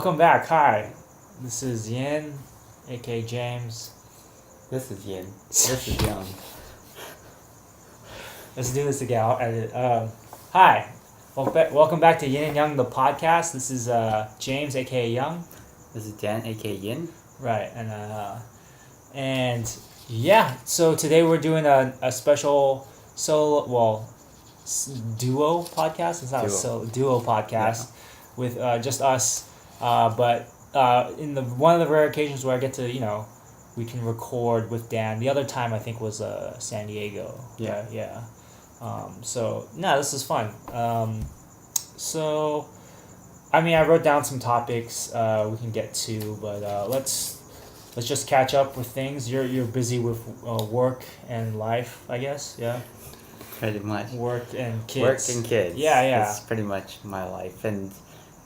welcome back. Hi, this is Yin, aka James. This is Yin. This is Young. Let's do this again. I'll edit. Hi, welcome back to Yin and Young, the podcast. This is James, aka Young. This is Dan, aka Yin. Right, and yeah. So today we're doing a special duo podcast. It's not duo podcast with just us. But in one of the rare occasions where I get to we can record with Dan. The other time I think was San Diego. Yeah. So this is fun. So I mean, I wrote down some topics we can get to, but let's just catch up with things. You're busy with work and life, I guess. Yeah. Pretty much. Work and kids. Work and kids. Yeah. It's pretty much my life, and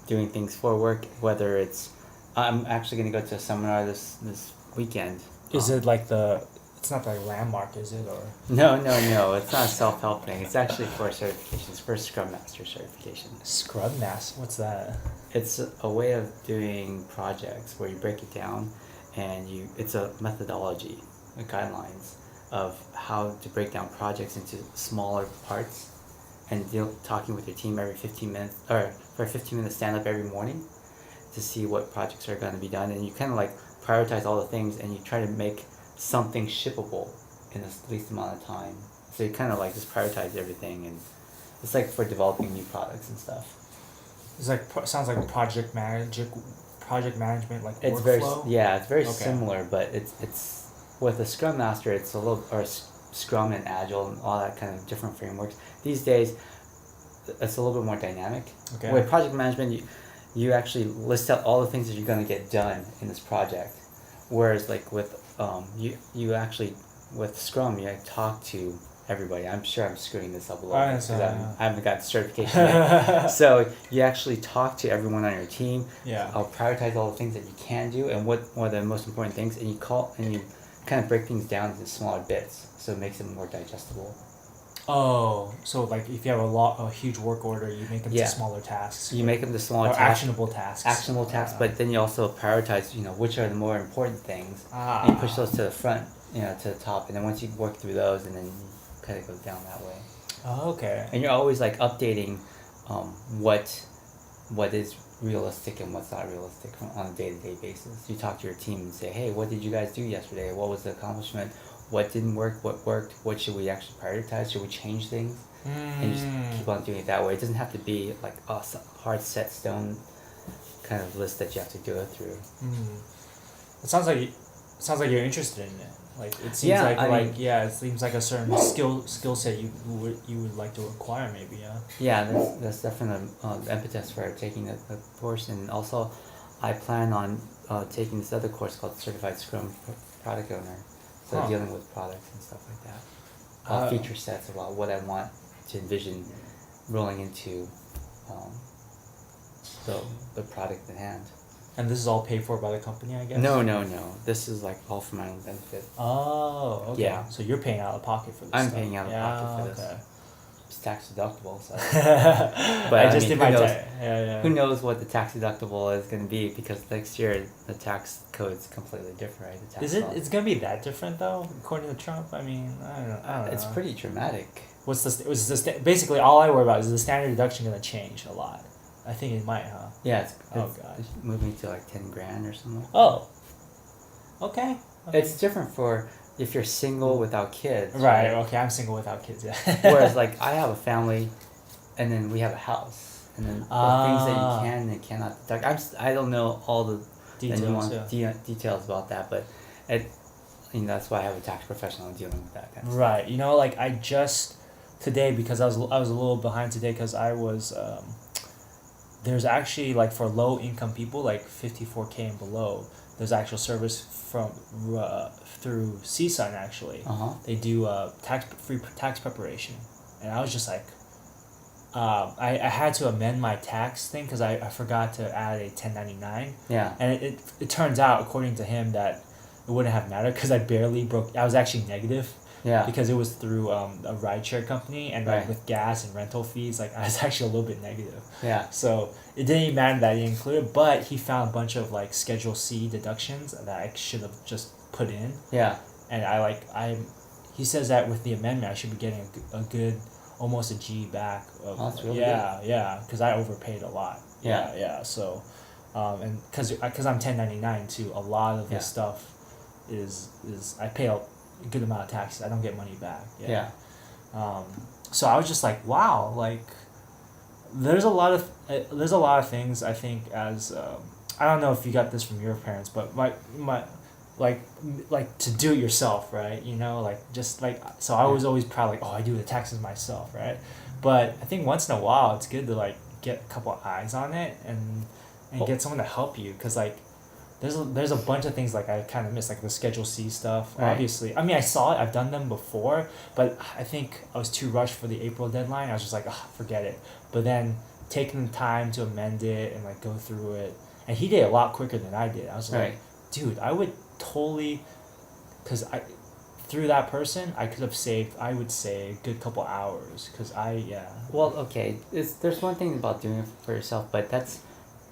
doing things for work. Whether it's, I'm actually gonna go to a seminar this weekend. Is it like it's not like Landmark, is it, or? No. It's not a self-help thing. It's actually for certifications, for Scrum Master certification. Scrum Master? What's that? It's a way of doing projects where you break it down, and it's a methodology, guidelines of how to break down projects into smaller parts, and talking with your team every 15 minutes, or for a 15-minute stand-up every morning to see what projects are going to be done, and you kind of like prioritize all the things, and you try to make something shippable in the least amount of time. So you kind of like just prioritize everything, and it's like for developing new products and stuff. It's like sounds like project management, like it's workflow. It's very similar, but it's with a Scrum Master, it's a little, or Scrum and Agile and all that kind of different frameworks. These days, it's a little bit more dynamic. Okay. With project management, you actually list out all the things that you're going to get done in this project, whereas like with you actually with Scrum, you talk to everybody. I'm sure I'm screwing this up a little bit because I haven't got the certification yet. So you actually talk to everyone on your team. Yeah. I'll prioritize all the things that you can do and what are the most important things, and you kind of break things down into smaller bits, so it makes it more digestible. Oh, so like if you have a huge work order, you make them to smaller tasks. You make them to smaller tasks. Actionable tasks. Actionable tasks, but then you also prioritize, which are the more important things. And you push those to the front, to the top, and then once you work through those, and then you kind of go down that way. Oh, okay. And you're always like updating what is realistic and what's not realistic on a day-to-day basis. You talk to your team and say, hey, what did you guys do yesterday? What was the accomplishment? What didn't work? What worked? What should we actually prioritize? Should we change things? And you just keep on doing it that way. It doesn't have to be like a hard set stone kind of list that you have to go through. It sounds like you're interested in it. Like it seems it seems like a certain skill set you would like to acquire, maybe. Yeah, that's definitely the impetus for taking the course, and also I plan on taking this other course called Certified Scrum Product Owner. So dealing with products and stuff like that. Feature sets about what I want to envision rolling into the product at hand. And this is all paid for by the company, I guess? No. This is like all for my own benefit. Oh, okay. Yeah. So you're paying out of pocket for this I'm paying out of pocket for this. It's tax deductible, so. But who knows what the tax deductible is going to be, because next year the tax code is completely different, right? The tax law. It's going to be that different though, according to Trump? I mean, I don't know. It's pretty dramatic. Basically all I worry about is the standard deduction going to change a lot? I think it might, huh? Yeah, it's moving to like 10 grand or something. Oh. Okay. It's different for if you're single without kids. Right, okay, I'm single without kids, yeah. Whereas like I have a family, and then we have a house, and then the things that you can and cannot deduct. I don't know all the details about that, but that's why I have a tax professional dealing with that kind of stuff. Right, like I just today, because I was a little behind today, because I was there's actually like for low income people like 54K and below, there's actual service from through CSUN actually. They do free tax preparation, and I was just like, I had to amend my tax thing because I forgot to add a 1099. Yeah. And it turns out, according to him, that it wouldn't have mattered because I barely broke. I was actually negative. Yeah. Because it was through a rideshare company, and like Right. with gas and rental fees, like I was actually a little bit negative. Yeah. So it didn't even matter that he included it, but he found a bunch of like Schedule C deductions that I should have just put in, Yeah. and he says that with the amendment I should be getting a good almost a G back. Of, Oh, that's really yeah, because I overpaid a lot. Yeah. Yeah. So, and because I'm 1099 too, a lot of Yeah. this stuff is I pay a good amount of taxes. I don't get money back. Yeah. So I was just like, wow, like there's a lot of things I think as I don't know if you got this from your parents, but my like to do it yourself, right? You know, like just like so I was always proud like, oh, I do the taxes myself, right? But I think once in a while it's good to like get a couple eyes on it and get someone to help you, because like there's a bunch of things like I kind of miss, like the Schedule C stuff. Right. Obviously, I mean I saw it, I've done them before, but I think I was too rushed for the April deadline. I was just like, forget it. But then taking the time to amend it and like go through it, and he did it a lot quicker than I did. I was like, Right. dude, I would totally, because through that person I could have saved, I would say, a good couple hours, because Well, okay. There's one thing about doing it for yourself, but that's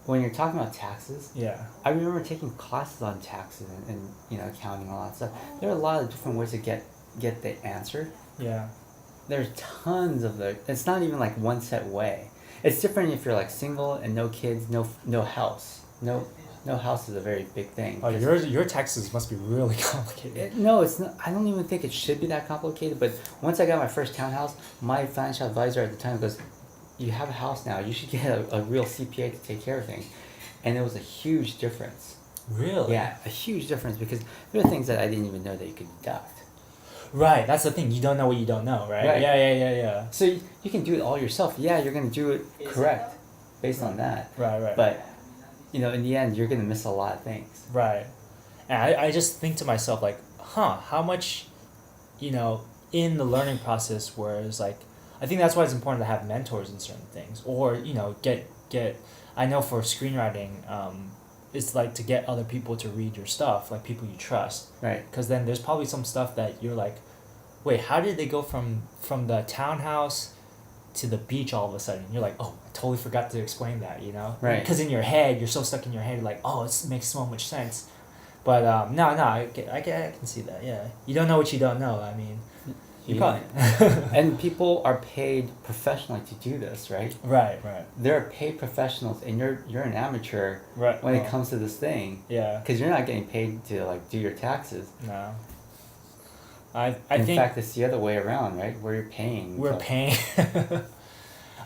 when you're talking about taxes. yeah I remember taking classes on taxes and accounting and all that stuff. There are a lot of different ways to get the answer. yeah There's tons of it's not even like one set way. It's different if you're like single and no kids, no house. No house is a very big thing. Oh, your taxes must be really complicated. No, it's not. I don't even think it should be that complicated. But once I got my first townhouse, my financial advisor at the time goes, "You have a house now. You should get a real CPA to take care of things," and it was a huge difference. Really? Yeah, a huge difference, because there are things that I didn't even know that you could deduct. Right, that's the thing. You don't know what you don't know, right? Right. Yeah. So you can do it all yourself. Yeah, you're gonna do it correct, based on that. Right. But in the end, you're gonna miss a lot of things. Right. And I just think to myself, like, how much, in the learning process, whereas, like, I think that's why it's important to have mentors in certain things. Or, get I know for screenwriting, it's like to get other people to read your stuff, like people you trust. Right. Because then there's probably some stuff that you're like, wait, how did they go from the townhouse to the beach all of a sudden? You're like, oh, I totally forgot to explain that, Right. Because in your head, you're so stuck in your head, you're like, oh, it makes so much sense. But no, I can see that, yeah. You don't know what you don't know, I mean. You probably... And people are paid professionally to do this, right? Right. There are paid professionals, and you're an amateur Right. when it comes to this thing. Yeah. Because you're not getting paid to like do your taxes. No. In fact, it's the other way around, right? Where you're paying. We're paying.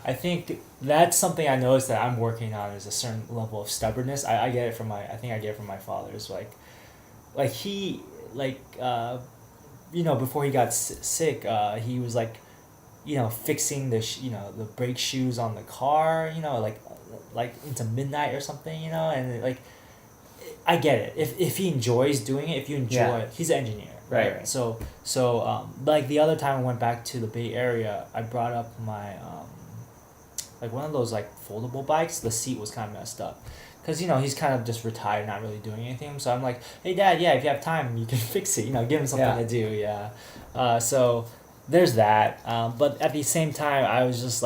I think that's something I noticed that I'm working on, is a certain level of stubbornness. I get it from I think I get it from my father. It's like he, before he got sick, he was like, fixing the brake shoes on the car, like into midnight or something, and like, I get it. If he enjoys doing it, if you enjoy it, he's an engineer. Right. So like the other time I went back to the Bay Area, I brought up my like one of those like foldable bikes. The seat was kind of messed up, because he's kind of just retired, not really doing anything. So I'm like, hey Dad, if you have time, you can fix it. Give him something to do. Yeah. So there's that. But at the same time, I was just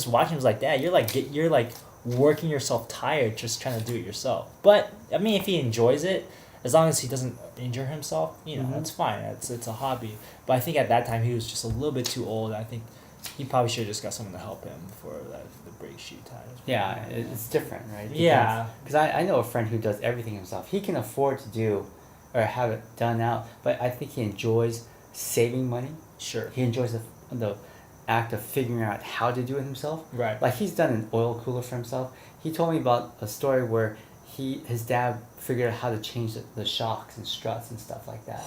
watching. I was like, Dad, you're like working yourself tired just trying to do it yourself. But I mean, if he enjoys it, as long as he doesn't injure himself, that's fine. It's a hobby. But I think at that time he was just a little bit too old. I think he probably should have just got someone to help him for the brake shoe tires. Yeah, it's different, right? Yeah. Because I know a friend who does everything himself. He can afford to do or have it done out, but I think he enjoys saving money. Sure. He enjoys the act of figuring out how to do it himself. Right. Like he's done an oil cooler for himself. He told me about a story where his dad figured out how to change the shocks and struts and stuff like that.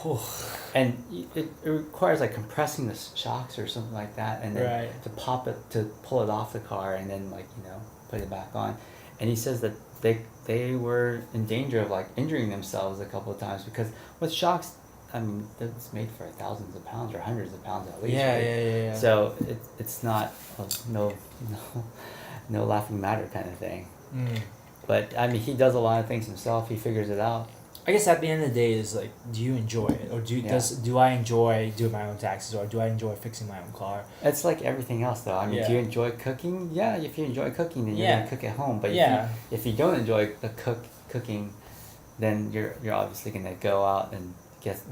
And it requires like compressing the shocks or something like that, and then to pull it off the car, and then put it back on. And he says that they were in danger of like injuring themselves a couple of times, because with shocks, I mean, it's made for thousands of pounds or hundreds of pounds at least. Yeah. So it's not no laughing matter kind of thing. But I mean, he does a lot of things himself. He figures it out. I guess at the end of the day is like, do you enjoy it, or do I enjoy doing my own taxes, or do I enjoy fixing my own car? It's like everything else, though. I mean, do you enjoy cooking? Yeah, if you enjoy cooking, then you're gonna cook at home. But if you don't enjoy the cooking, then you're obviously gonna go out and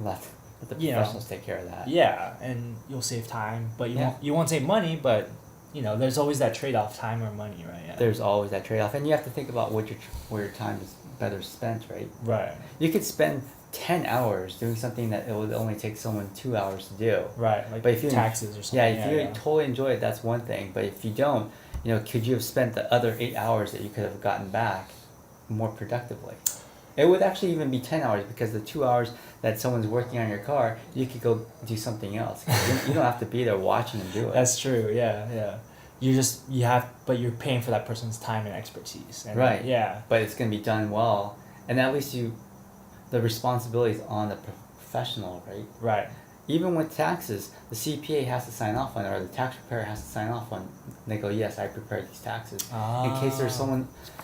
let the professionals take care of that. Yeah, and you'll save time, but you won't save money, but there's always that trade-off, time or money, right? Yeah. There's always that trade-off, and you have to think about where your time is better spent, right? Right. You could spend 10 hours doing something that it would only take someone 2 hours to do. Right, like but if you taxes or something. Yeah, if you totally enjoy it, that's one thing. But if you don't, could you have spent the other 8 hours that you could have gotten back more productively? It would actually even be 10 hours, because the 2 hours that someone's working on your car, you could go do something else. You don't have to be there watching them do it. That's true, yeah. But you're paying for that person's time and expertise. And right. Yeah. But it's going to be done well. And at least the responsibility is on the professional, right? Right. Even with taxes, the CPA has to sign off on it, or the tax preparer has to sign off on it. They go, yes, I prepared these taxes.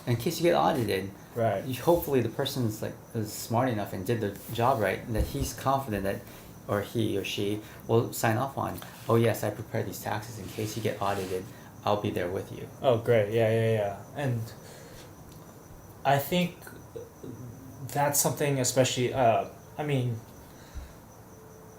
In case you get audited. Right. Hopefully the person is smart enough and did the job right, and that he's confident that, or he or she will sign off on, oh yes, I prepared these taxes in case you get audited. I'll be there with you. Oh, great. Yeah. And I think that's something, especially,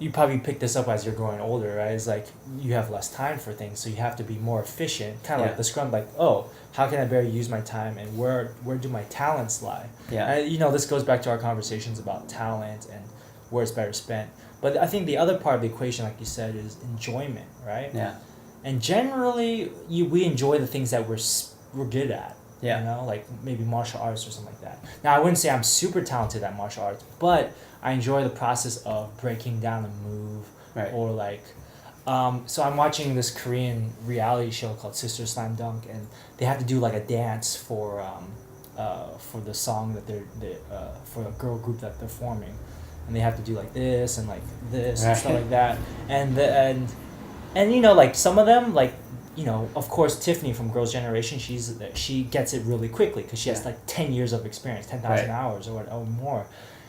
you probably pick this up as you're growing older, right? It's like you have less time for things, so you have to be more efficient. Kind of like the Scrum, like, oh, how can I better use my time, and where do my talents lie? Yeah. And, this goes back to our conversations about talent and where it's better spent. But I think the other part of the equation, like you said, is enjoyment, right? Yeah. And generally, we enjoy the things that we're good at. Yeah. Like maybe martial arts or something like that. Now, I wouldn't say I'm super talented at martial arts, but I enjoy the process of breaking down a move. Right. Or like, so I'm watching this Korean reality show called Sister Slam Dunk, and they have to do like a dance for the song that they're for a girl group that they're forming, and they have to do like this and like this and stuff like that, and like some of them, like, of course Tiffany from Girls' Generation, she gets it really quickly because she has like 10 years of experience, 10,000 hours or more,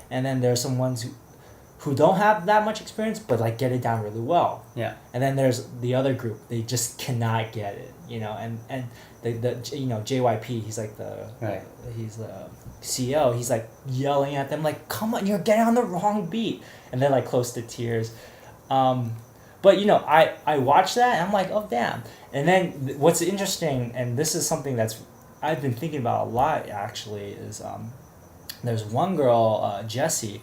and then there's some ones who don't have that much experience but like get it down really well. Yeah. And then there's the other group, they just cannot get it, and the JYP, he's like he's the CEO, he's like yelling at them like, come on, you're getting on the wrong beat, and they're like close to tears. But I watch that and I'm like, oh damn. And then what's interesting, and this is something that's I've been thinking about a lot actually, is there's one girl, Jessie,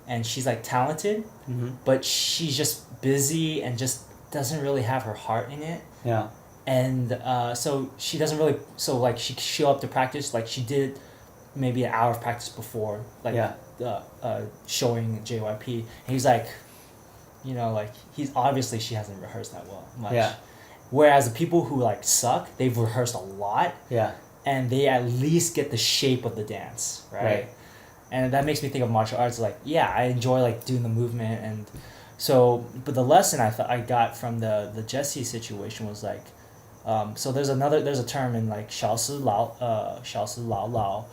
and she's like talented, but she's just busy and just doesn't really have her heart in it. Yeah. And so she doesn't really, so like she show up to practice, like she did maybe an hour of practice before, like showing JYP, and he's like, like he's obviously, she hasn't rehearsed that well much. Yeah. Whereas the people who like suck, they've rehearsed a lot. Yeah. And they at least get the shape of the dance, right? And that makes me think of martial arts. Like, yeah, I enjoy like doing the movement, and so. But the lesson I got from the Jessie situation was like, so there's a term in like 小事lão老，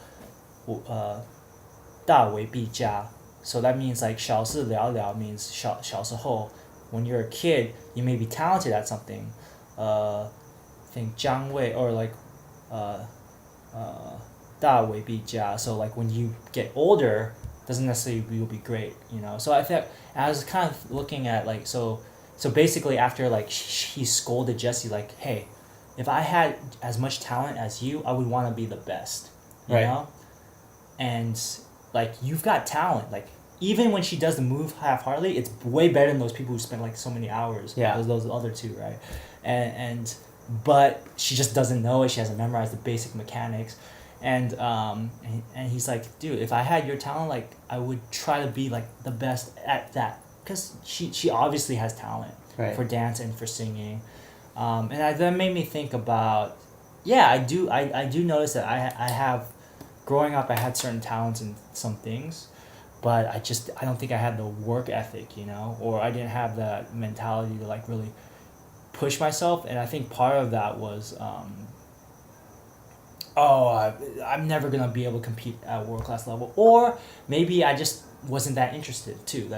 大为必加. So that means like 小事了了 means 小时候, when you're a kid, you may be talented at something. I think 将位 or like 大为必加. So like when you get older, doesn't necessarily you'll be great, So I think I was kind of looking at like, so basically after like he scolded Jessie like, hey, if I had as much talent as you, I would want to be the best, you know? And like, you've got talent, like even when she does the move half-heartedly, it's way better than those people who spend like so many hours. Yeah. Those other two, right? But she just doesn't know it. She hasn't memorized the basic mechanics. And he's like, dude, if I had your talent, like I would try to be like the best at that, because she obviously has talent for dance and for singing. And that made me think about, I do notice that I have, growing up, I had certain talents in some things, but I don't think I had the work ethic, or I didn't have that mentality to like really push myself. And I think part of that was I'm never gonna be able to compete at world class level, or maybe I just wasn't that interested too.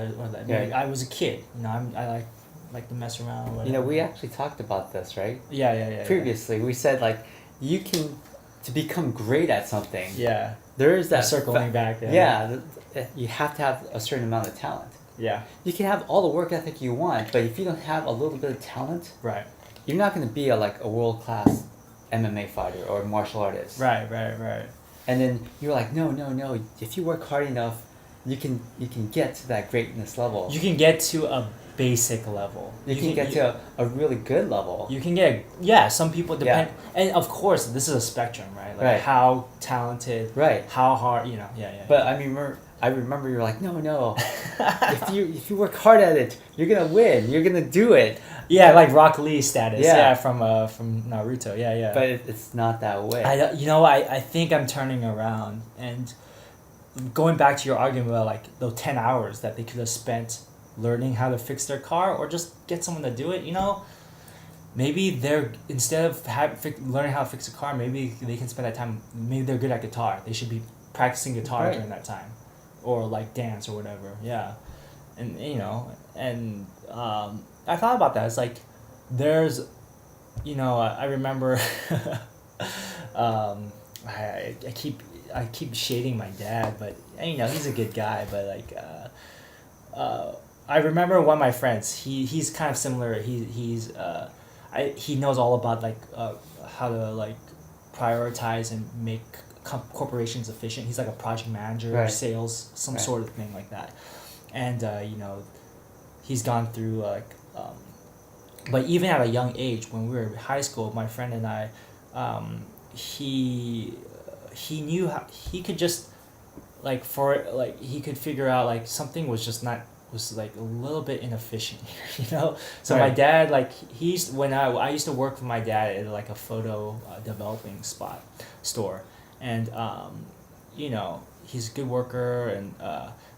Maybe I was a kid, I like to mess around. Or whatever. We actually talked about this, right? Yeah. Previously, we said like you can to become great at something. Yeah. There is that circling back. You have to have a certain amount of talent. Yeah. You can have all the work ethic you want, but if you don't have a little bit of talent, right, you're not going to be a world class MMA fighter or martial artist. Right. And then you're like, no. If you work hard enough, you can get to that greatness level. You can get to a basic level. You can get to a really good level. You can get some people depend, and of course this is a spectrum, right? Like right. How talented, right? How hard, But I remember you're like, no. if you work hard at it, you're gonna win. You're gonna do it. Yeah, like Rock Lee status. Yeah, from Naruto. Yeah. But it's not that way. I think I'm turning around and going back to your argument about like those 10 hours that they could have spent learning how to fix their car or just get someone to do it. Maybe they're instead of learning how to fix a car, maybe they can spend that time. Maybe they're good at guitar. They should be practicing guitar right. during that time. Or like dance or whatever, and I thought about that. It's like there's, I remember, I keep shading my dad, but he's a good guy. But like, I remember one of my friends. He's kind of similar. He knows all about like how to like prioritize and make corporations efficient. He's like a project manager, right. sales, some right. sort of thing like that. And he's gone through but even at a young age, when we were in high school, my friend and I, he knew how he could just he could figure out like something was like a little bit inefficient here, So right. my dad, like when I used to work with my dad at like a photo developing store. And he's a good worker,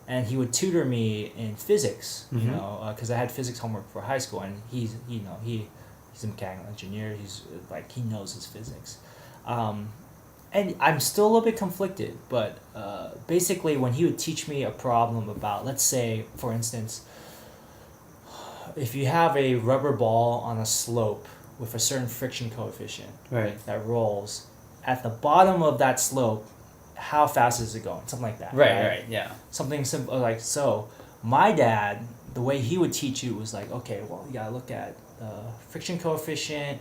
and he would tutor me in physics, mm-hmm. Because I had physics homework for high school, and he's a mechanical engineer. He's like he knows his physics, and I'm still a little bit conflicted. But basically, when he would teach me a problem about, let's say, for instance, if you have a rubber ball on a slope with a certain friction coefficient, right. that rolls. At the bottom of that slope, how fast is it going? Something like that. Right, yeah. Something simple like so. My dad, the way he would teach you was like, okay, well, you gotta look at the friction coefficient,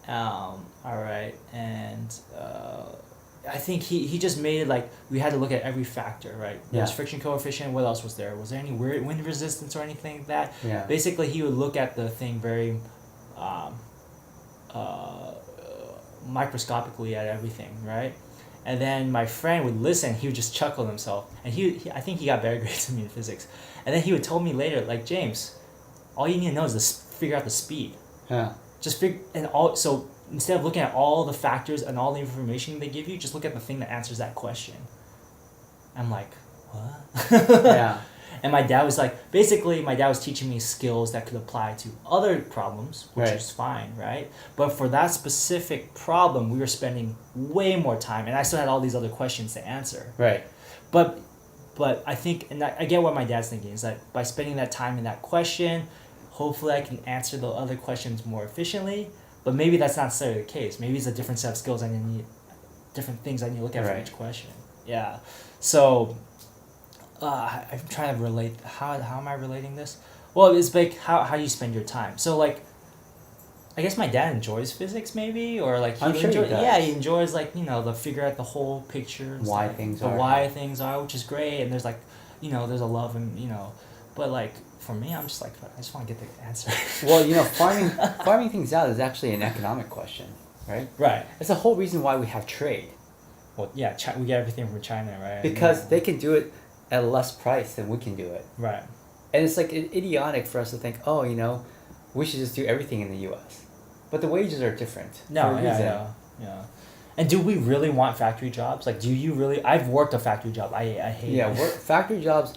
all right, and I think he just made it like we had to look at every factor, right? There's friction coefficient. What else was there? Was there any weird wind resistance or anything like that? Yeah. Basically, he would look at the thing very microscopically at everything, right? And then my friend would listen. He would just chuckle himself, and he I think he got better grades than me in physics. And then he would tell me later, like, James, all you need to know is figure out the speed. Yeah. So instead of looking at all the factors and all the information they give you, just look at the thing that answers that question. I'm like, what? Yeah. And my dad was teaching me skills that could apply to other problems, which right. is fine, right? But for that specific problem, we were spending way more time, and I still had all these other questions to answer. Right. But I think, and I get what my dad's thinking, is that by spending that time in that question, hopefully I can answer the other questions more efficiently. But maybe that's not necessarily the case. Maybe it's a different set of skills different things I need to look at right. for each question. Yeah. So I'm trying to relate. How am I relating this? Well, it's like how you spend your time. So like, I guess my dad enjoys physics, maybe, or like I'm sure he does. Yeah, he enjoys like the figure out the whole picture. Why stuff, things the are. why things are, which is great. And there's like, there's a love and but like for me, I'm just like I just want to get the answer. Well, farming things out is actually an economic question, right? Right. It's the whole reason why we have trade. Well, yeah, we get everything from China, right? Because they can do it at a less price than we can do it. Right. And it's like idiotic for us to think, we should just do everything in the U.S. But the wages are different. No, yeah. And do we really want factory jobs? Like, do you really? I've worked a factory job. I hate it. Yeah, factory jobs.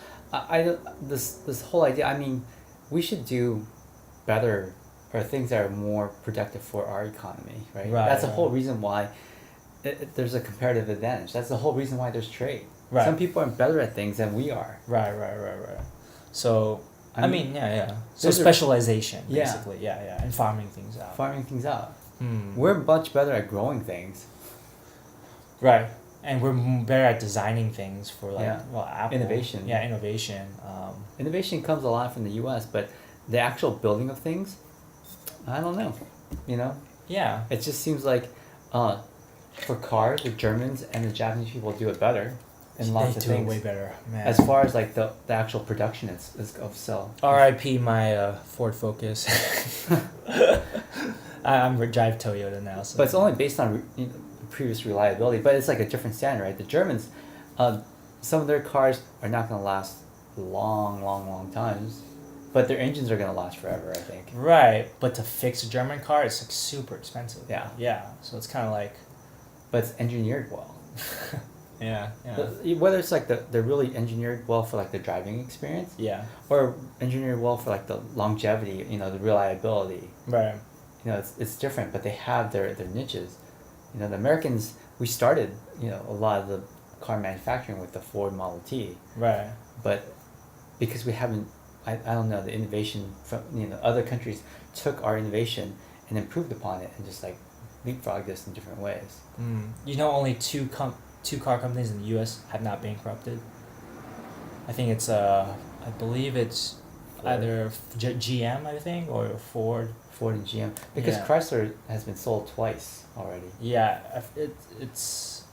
This whole idea. I mean, we should do better or things that are more productive for our economy, right? That's the whole reason why there's a comparative advantage. That's the whole reason why there's trade. Right. Some people are better at things than we are. Right. So I mean, yeah. So those are- specialization, Yeah. basically, yeah, and farming things out. Farming things out. Hmm. We're much better at growing things. Right, and we're better at designing things for like Yeah. Apple. Innovation. Yeah, innovation. Innovation comes a lot from the U.S., but the actual building of things, I don't know. You know, Yeah. it just seems like, for cars, the Germans and the Japanese people do it better, in lots They of do it things. way better, man. As far as like the actual production is of cell. R.I.P. my Ford Focus. I'm drive Toyota now. So. But it's only based on previous reliability. But it's like a different standard, right? The Germans, some of their cars are not going to last long times, but their engines are going to last forever, I think. Right, but to fix a German car, it's like super expensive. Yeah. Yeah, so it's kind of like. But it's engineered well. Yeah. Whether it's like they're really engineered well for like the driving experience, Yeah. or engineered well for like the longevity, the reliability. Right. It's different, but they have their niches. The Americans, we started, a lot of the car manufacturing with the Ford Model T. Right. But because we haven't, I don't know, the innovation from, other countries took our innovation and improved upon it and just like leapfrogged us in different ways. Only two car companies in the U.S. have not bankrupted. I think it's I believe it's Ford. either GM, I think, or Ford. Ford and GM, because Yeah. Chrysler has been sold twice already. Yeah,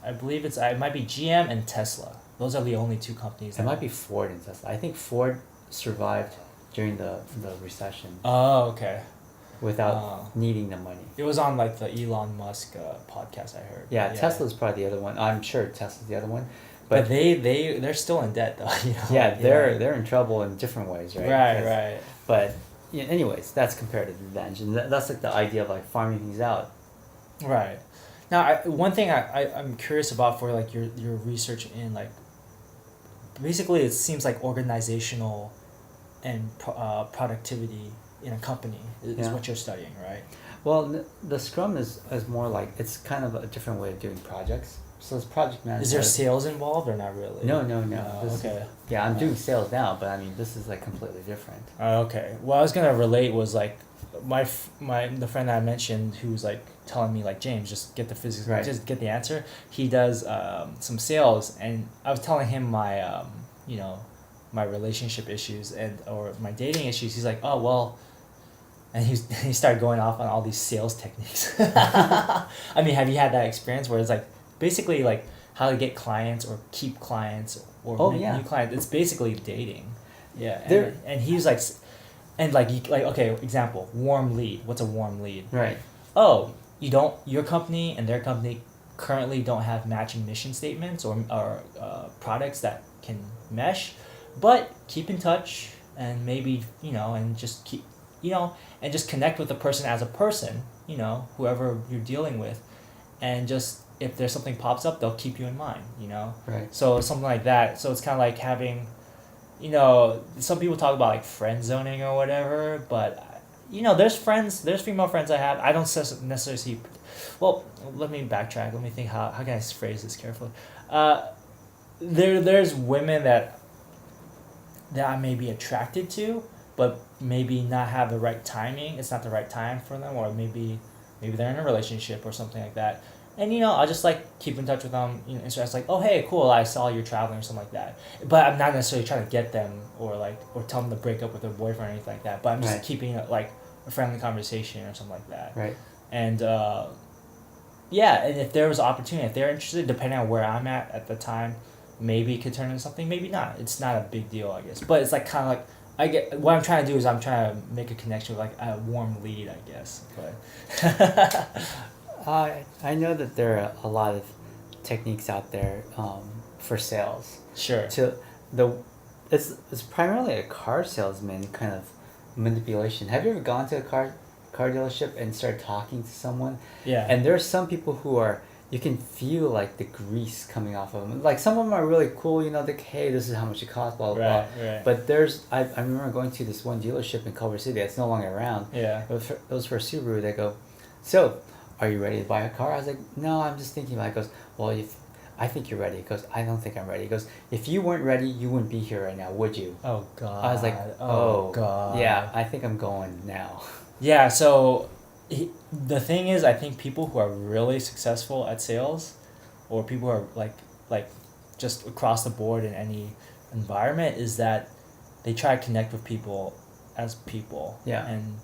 I believe it might be GM and Tesla. Those are the only two companies. It might be Ford and Tesla. I think Ford survived during the recession Oh, okay. without needing the money. It was on like the Elon Musk podcast, I heard. Yeah, Tesla's probably the other one. I'm sure Tesla's the other one. But they're still in debt though. Yeah, they're in trouble in different ways, right? Right. But anyways, that's comparative advantage, and that's like the idea of like farming things out. Right. Now, one thing I'm curious about for like your research in like, basically it seems like organizational and productivity in a company is what you're studying, right? Well, the Scrum is more like, it's kind of a different way of doing projects. So it's project management. Is there sales involved or not really? No. Okay. I'm doing sales now, but I mean, this is like completely different. Okay. What I was gonna relate was like the friend that I mentioned who was like telling me like, James, just get the physics, Right. just get the answer. He does some sales, and I was telling him my my relationship issues or my dating issues. He's like, oh well, and he started going off on all these sales techniques. I mean, have you had that experience where it's like basically like how to get clients or keep clients or new clients? It's basically dating. Yeah, and he was like. And okay, example, warm lead. What's a warm lead? Right. Oh, your company and their company currently don't have matching mission statements or products that can mesh, but keep in touch and maybe, and just keep, and just connect with the person as a person, whoever you're dealing with, and just, if there's something pops up, they'll keep you in mind, Right. So something like that. So it's kind of like having, some people talk about like friend zoning or whatever, but there's female friends I have. I don't necessarily see. Well, let me backtrack. Let me think. How can I phrase this carefully? There's women that I may be attracted to, but maybe not have the right timing. It's not the right time for them, or maybe they're in a relationship or something like that. And I'll just like keep in touch with them. So it's like, oh hey, cool, I saw you're traveling or something like that. But I'm not necessarily trying to get them or tell them to break up with their boyfriend or anything like that. But I'm just keeping like a friendly conversation or something like that. Right. And and if there was opportunity, if they're interested, depending on where I'm at the time, maybe it could turn into something, maybe not. It's not a big deal, I guess. But it's like kind of like what I'm trying to do is I'm trying to make a connection with like a warm lead, I guess. But. I know that there are a lot of techniques out there for sales. Sure. It's primarily a car salesman kind of manipulation. Have you ever gone to a car dealership and started talking to someone? Yeah. And there are some people who you can feel like the grease coming off of them. Like some of them are really cool, like, hey, this is how much it costs, blah, blah, blah. Right. But I remember going to this one dealership in Culver City that's no longer around. Yeah. It was for Subaru. They go, so, are you ready to buy a car? I was like, no, I'm just thinking about it. He goes, well, if I think you're ready. He goes, I don't think I'm ready. He goes, if you weren't ready, you wouldn't be here right now, would you? Oh God. I was like, God. Yeah, I think I'm going now. Yeah. So the thing is, I think people who are really successful at sales, or people who are like just across the board in any environment, is that they try to connect with people as people. Yeah. And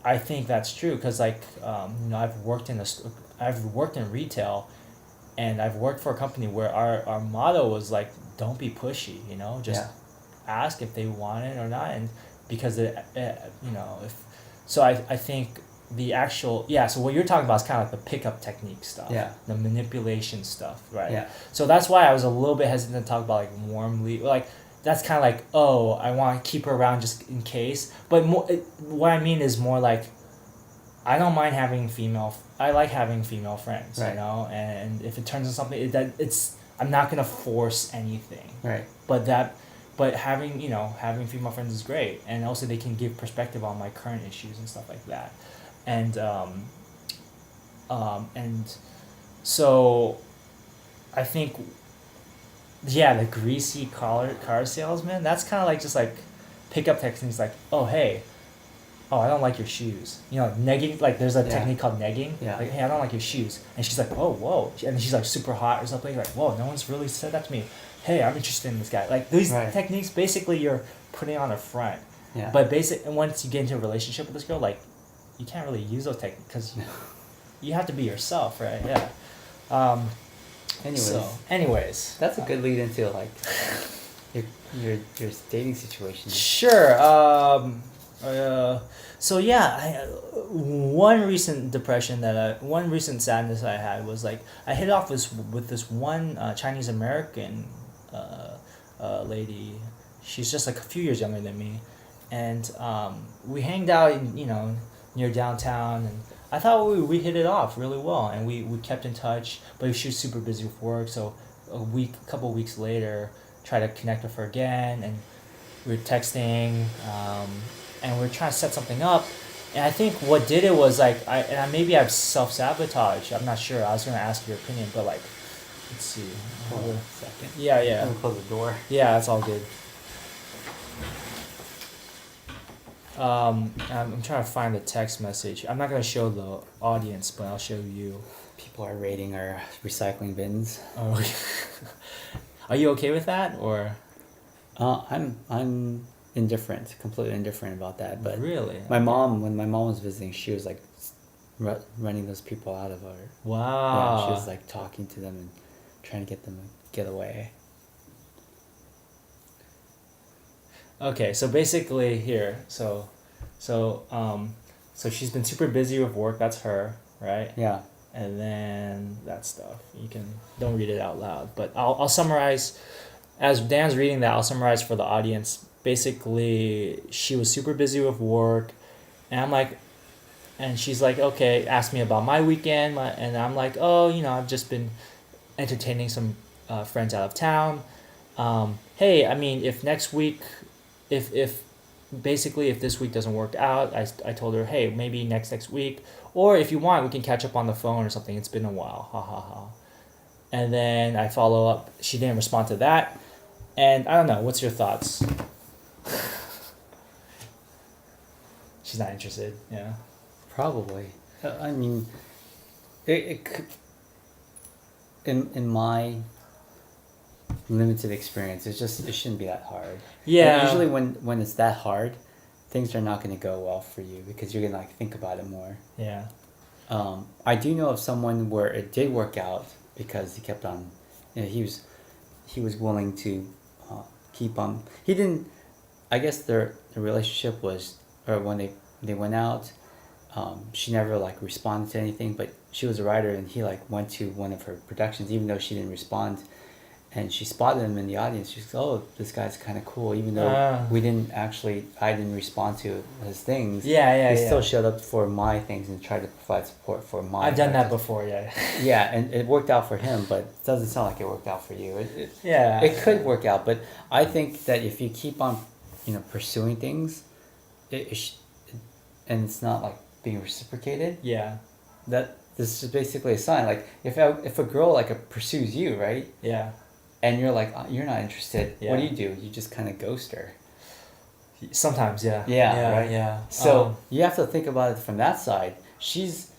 I think that's true because I've worked in retail, and I've worked for a company where our motto was like, don't be pushy, just ask if they want it or not, and because I think the actual so what you're talking about is kind of like the pickup technique stuff, the manipulation stuff, right? Yeah. So that's why I was a little bit hesitant to talk about like warmly, like that's kind of like, oh, I want to keep her around just in case, but what I mean is more like, I don't mind I like having female friends, right. And if it turns into something I'm not gonna force anything, right? But having female friends is great, and also they can give perspective on my current issues and stuff like that, and so I think the greasy car salesman, that's kind of like just like pickup techniques, like, oh hey, I don't like your shoes, like negging, like there's a technique called negging, like, hey, I don't like your shoes, and she's like, oh whoa, and she's like super hot or something, like, whoa, no one's really said that to me, hey, I'm interested in this guy, like these techniques, basically you're putting on a front, but once you get into a relationship with this girl, like you can't really use those techniques because you have to be yourself, right? Anyways, that's a good lead into like your dating situation. Sure. One recent sadness I had was like I hit off with this one Chinese American lady. She's just like a few years younger than me, and we hanged out in, near downtown, and I thought we hit it off really well, and we kept in touch. But she was super busy with work, so a couple weeks later, tried to connect with her again, and we were texting. And we were trying to set something up, and I think what did it was like maybe I've self-sabotaged. I'm not sure. I was gonna ask your opinion, but like, let's see. Hold on a second. Yeah. I'm gonna close the door. Yeah, that's all good. I'm trying to find the text message. I'm not gonna show the audience, but I'll show you. People are raiding our recycling bins. Oh, are you okay with that, or? I'm completely indifferent about that. But really, when my mom was visiting, she was like running those people out of our. Wow. Yeah, she was like talking to them and trying to get them to get away. Okay, so basically here, so she's been super busy with work. That's her, right? Yeah. And then that stuff, don't read it out loud, but I'll summarize. As Dan's reading that, I'll summarize for the audience. Basically, she was super busy with work, and she's like, okay, ask me about my weekend, and I'm like, oh, I've just been entertaining some friends out of town. Hey, I mean, if next week, if this week doesn't work out, I told her, hey, maybe next week, or if you want, we can catch up on the phone or something. It's been a while, ha ha ha. And then I follow up. She didn't respond to that, and I don't know. What's your thoughts? She's not interested. Yeah. Probably. I mean, it could, in my limited experience, it shouldn't be that hard. Yeah. And usually when it's that hard, things are not going to go well for you because you're going to like think about it more. Yeah. I do know of someone where it did work out because he kept on, he was willing to keep on. He didn't. I guess the relationship was, or when they went out, she never like responded to anything. But she was a writer, and he like went to one of her productions, even though she didn't respond. And she spotted him in the audience. She said, "Oh, this guy's kind of cool," even though I didn't respond to his things. Yeah. He still showed up for my things and tried to provide support for my. I've done that before, yeah. Yeah, and it worked out for him, but it doesn't sound like it worked out for you. Yeah. It could work out, but I think that if you keep on, pursuing things, and it's not like being reciprocated. Yeah. That this is basically a sign. Like if a girl like pursues you, right? Yeah. And you're like you're not interested. Yeah. What do? You just kind of ghost her. Sometimes, yeah. Yeah, right? Yeah. So you have to think about it from that side. She's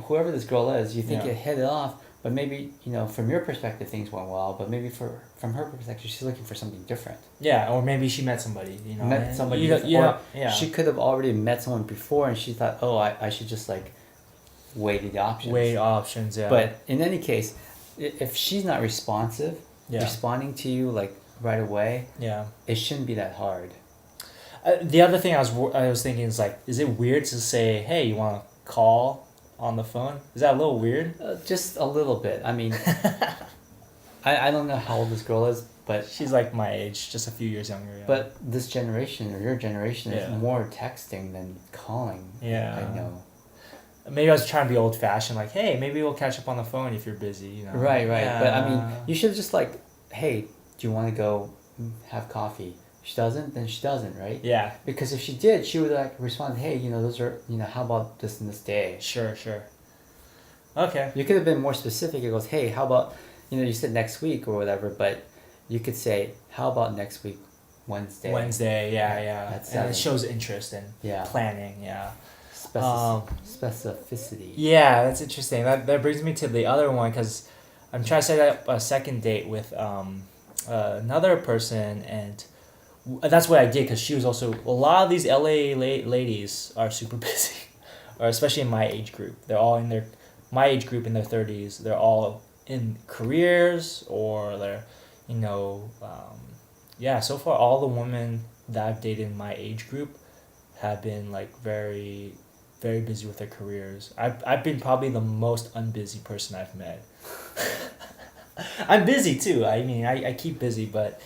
whoever this girl is. You think you hit it off, but maybe from your perspective things went well. But maybe from her perspective, she's looking for something different. Yeah, or maybe she met somebody. Met somebody. Yeah. She could have already met someone before, and she thought, oh, I should just like weigh the options. Weigh options, yeah. But in any case, if she's not responsive, responding to you like right away, it shouldn't be that hard. The other thing I was thinking is like, is it weird to say, hey, you want to call on the phone? Is that a little weird? Just a little bit. I mean, I don't know how old this girl is, but she's like my age, just a few years younger. Yeah. But this generation or your generation is more texting than calling. Yeah, I know. Maybe I was trying to be old fashioned, like, hey, maybe we'll catch up on the phone if you're busy. Right. Yeah. But I mean, you should just like, hey, do you want to go have coffee? If she doesn't, then she doesn't, right? Yeah. Because if she did, she would like respond, hey, those are, how about this and this day? Sure. Okay. You could have been more specific. It goes, hey, how about, you said next week or whatever, but you could say, how about next week, Wednesday? Yeah. And it shows interest in planning, Specificity. Yeah, that's interesting. That brings me to the other one, because I'm trying to set up a second date with another person, and that's what I did, because she was also, a lot of these LA ladies are super busy, or especially in my age group. They're all in my age group in their 30s. They're all in careers, or they're, so far all the women that I've dated in my age group have been like very, very busy with their careers. I've been probably the most unbusy person I've met. I'm busy too. I mean, I keep busy, but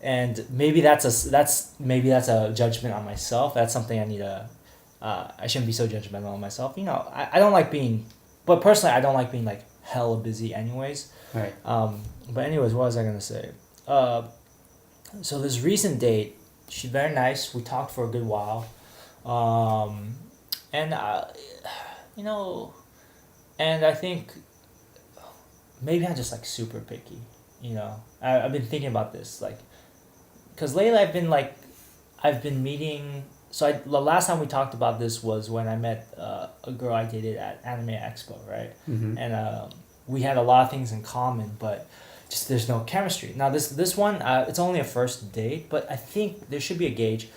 and maybe that's a judgment on myself. That's something I need to. I shouldn't be so judgmental on myself. I don't like being, but personally, I don't like being like hella busy anyways. Right. But anyways, what was I gonna say? So this recent date, she's very nice. We talked for a good while, and and I think maybe I'm just like super picky. I've been thinking about this, like, because lately I've been meeting. So the last time we talked about this was when I met a girl I dated at Anime Expo, right? Mm-hmm. And we had a lot of things in common, but just there's no chemistry. Now this one, it's only a first date, but I think there should be a gauge.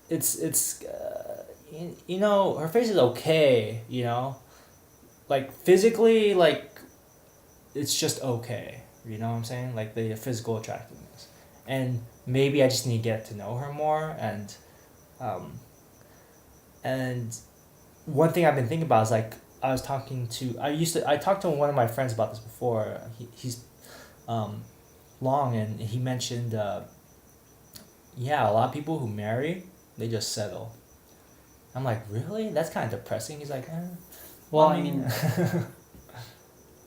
It's her face is okay, like physically, like it's just okay. You know what I'm saying? Like the physical attractiveness, and maybe I just need to get to know her more. And one thing I've been thinking about is like, I talked to one of my friends about this before. He's long, and he mentioned a lot of people who marry, they just settle. I'm like, really? That's kind of depressing. He's like, well, I mean,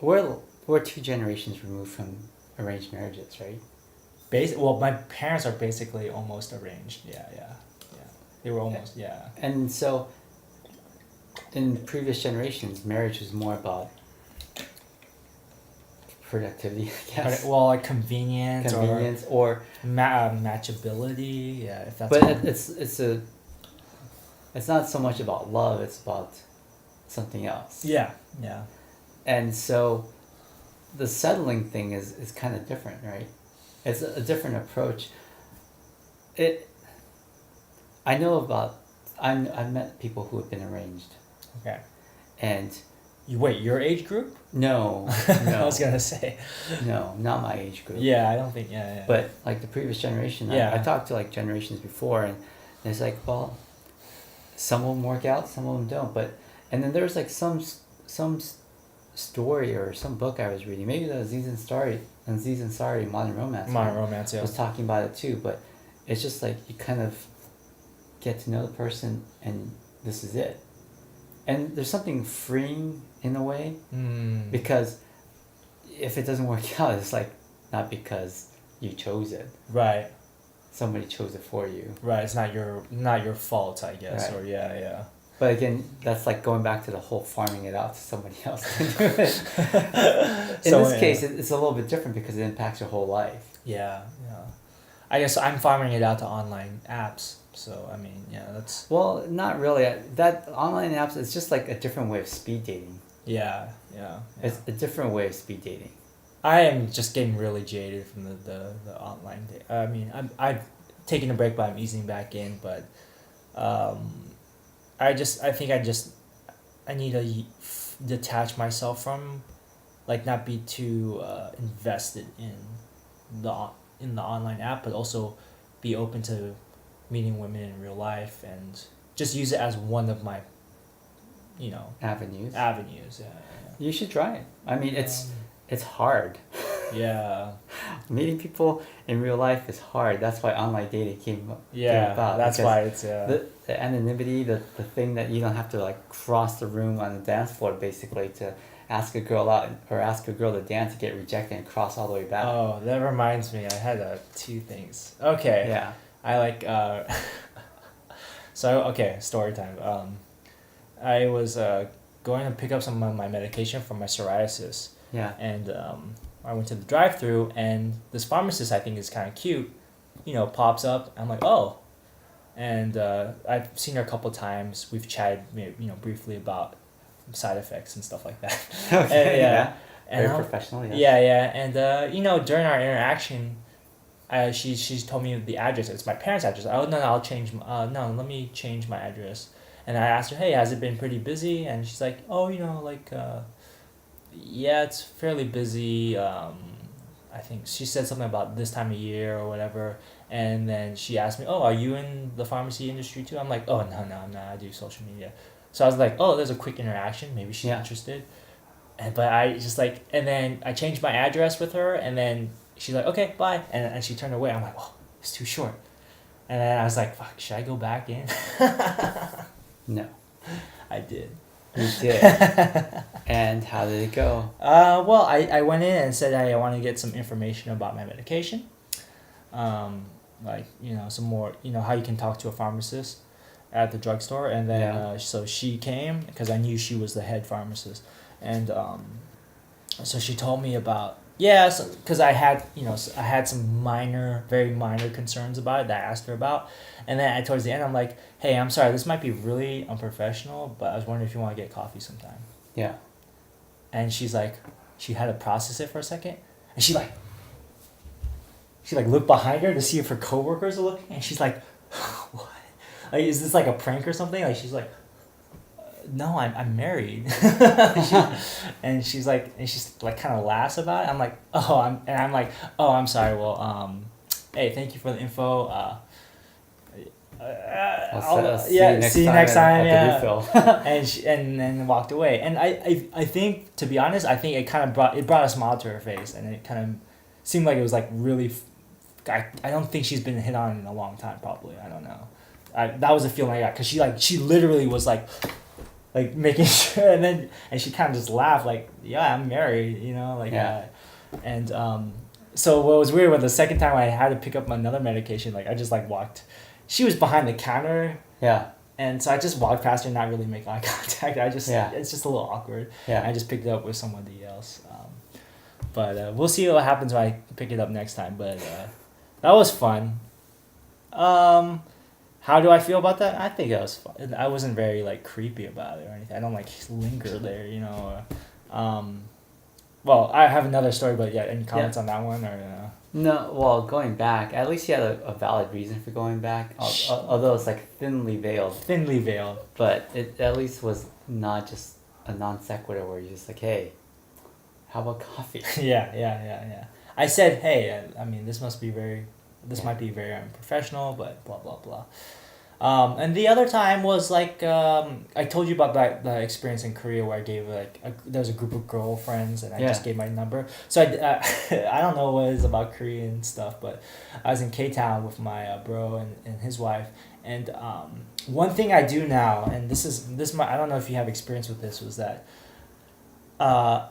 we're 2 generations removed from arranged marriages, right? Well, my parents are basically almost arranged. Yeah. They were almost, And so, in previous generations, marriage was more about productivity, I guess. Well, like convenience or matchability. Yeah, if that's. But it's not so much about love. It's about something else. Yeah. And so, the settling thing is kind of different, right? It's a different approach. I've met people who have been arranged. Okay. And your age group? No. I was gonna say. No, not my age group. Yeah, I don't think. Yeah. But like the previous generation, I talked to like generations before, and it's like, well, some of them work out, some of them don't. And then there's like some story or some book I was reading. Maybe the Aziz Ansari Modern Romance. Yeah. Was talking about it too, but it's just like you kind of get to know the person, and this is it. And there's something freeing in a way, because if it doesn't work out, it's like not because you chose it. Right. Somebody chose it for you. Right. It's not your fault, I guess. Right. Or yeah. But again, that's like going back to the whole farming it out to somebody else to do it. In So, this case, it's a little bit different because it impacts your whole life. Yeah, yeah. I guess I'm farming it out to online apps. So I mean, yeah, that's Well, not really. That online apps, it's just like a different way of speed dating. yeah, yeah. It's a different way of speed dating. I am just getting really jaded from the online day. I mean, I've taken a break, but I'm easing back in. But I think I need to detach myself from, like, not be too invested in the online app, but also be open to meeting women in real life and just use it as one of my, Avenues. Yeah. You should try it. I mean, it's hard. Yeah. Meeting people in real life is hard. That's why online dating came about. That's why it's the anonymity, the thing that you don't have to like cross the room on the dance floor basically to ask a girl out or ask a girl to dance to get rejected and cross all the way back. Oh, that reminds me. I had two things. Okay. Yeah. I like so okay, story time. I was going to pick up some of my medication for my psoriasis. Yeah. And I went to the drive-through, and this pharmacist I think is kind of cute, pops up. I'm like, oh, and I've seen her a couple times. We've chatted, briefly about side effects and stuff like that. Okay. And, yeah. And Very professional. Yes. Yeah. And during our interaction, she's told me the address. It's my parents' address. Oh no, I'll change. No, let me change my address. And I asked her, hey, has it been pretty busy? And she's like, oh, yeah, it's fairly busy. I think she said something about this time of year or whatever. And then she asked me, oh, are you in the pharmacy industry too? I'm like, oh, no, I'm not. I do social media. So I was like, oh, there's a quick interaction. Maybe she's interested. But I just and then I changed my address with her, and then she's like, okay, bye. And she turned away. I'm like, oh, it's too short. And then I was like, fuck, should I go back in? No. I did. You did. And how did it go? Well, I went in and said I want to get some information about my medication. Some more, how you can talk to a pharmacist at the drugstore. And then, so she came because I knew she was the head pharmacist. And so she told me about, because I had some very minor concerns about it that I asked her about. And then towards the end, I'm like, hey, I'm sorry, this might be really unprofessional, but I was wondering if you want to get coffee sometime. Yeah. And she's like, she had to process it for a second. And she looked behind her to see if her coworkers are looking. And she's like, what? Like, is this like a prank or something? Like, she's like, no, I'm married. and she's like kind of laughs about it. I'm like, I'm sorry. Well, hey, thank you for the info. I'll see you next time. At the refill. and then walked away. And I think, to be honest, I think it brought a smile to her face, and it kind of seemed like it was like really. I don't think she's been hit on in a long time. Probably, I don't know. That was the feeling I got, because she literally was like making sure, and she kind of just laughed like, yeah, I'm married, so what was weird was the second time I had to pick up another medication, I just walked. She was behind the counter. Yeah. And so I just walked past her, not really make eye contact. It's just a little awkward. Yeah. I just picked it up with somebody else. But we'll see what happens when I pick it up next time. But that was fun. How do I feel about that? I think it was fun. I wasn't very creepy about it or anything. I don't linger there, Well, I have another story, but any comments on that one or? No, well, going back, at least you had a valid reason for going back, although it's thinly veiled. Thinly veiled. But it at least was not just a non sequitur where you're just like, hey, how about coffee? Yeah. I said, hey, I mean, this might be very unprofessional, but blah, blah, blah. And the other time was I told you about the experience in Korea where I gave there was a group of girlfriends and I just gave my number. So I don't know what it is about Korean stuff, but I was in K-Town with my bro and his wife, and one thing I do now, and I don't know if you have experience with this, was that I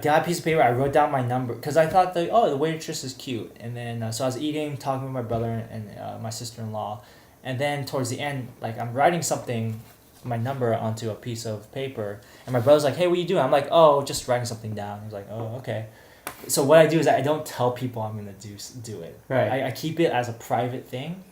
got a piece of paper. I wrote down my number because I thought the waitress is cute, and then so I was eating, talking with my brother and my sister-in-law. And then towards the end, I'm writing something my number onto a piece of paper, and my brother's like, "Hey, what are you doing?" I'm like, "Oh, just writing something down." He's like, "Oh, okay." So what I do is I don't tell people I'm gonna do it. Right. I keep it as a private thing,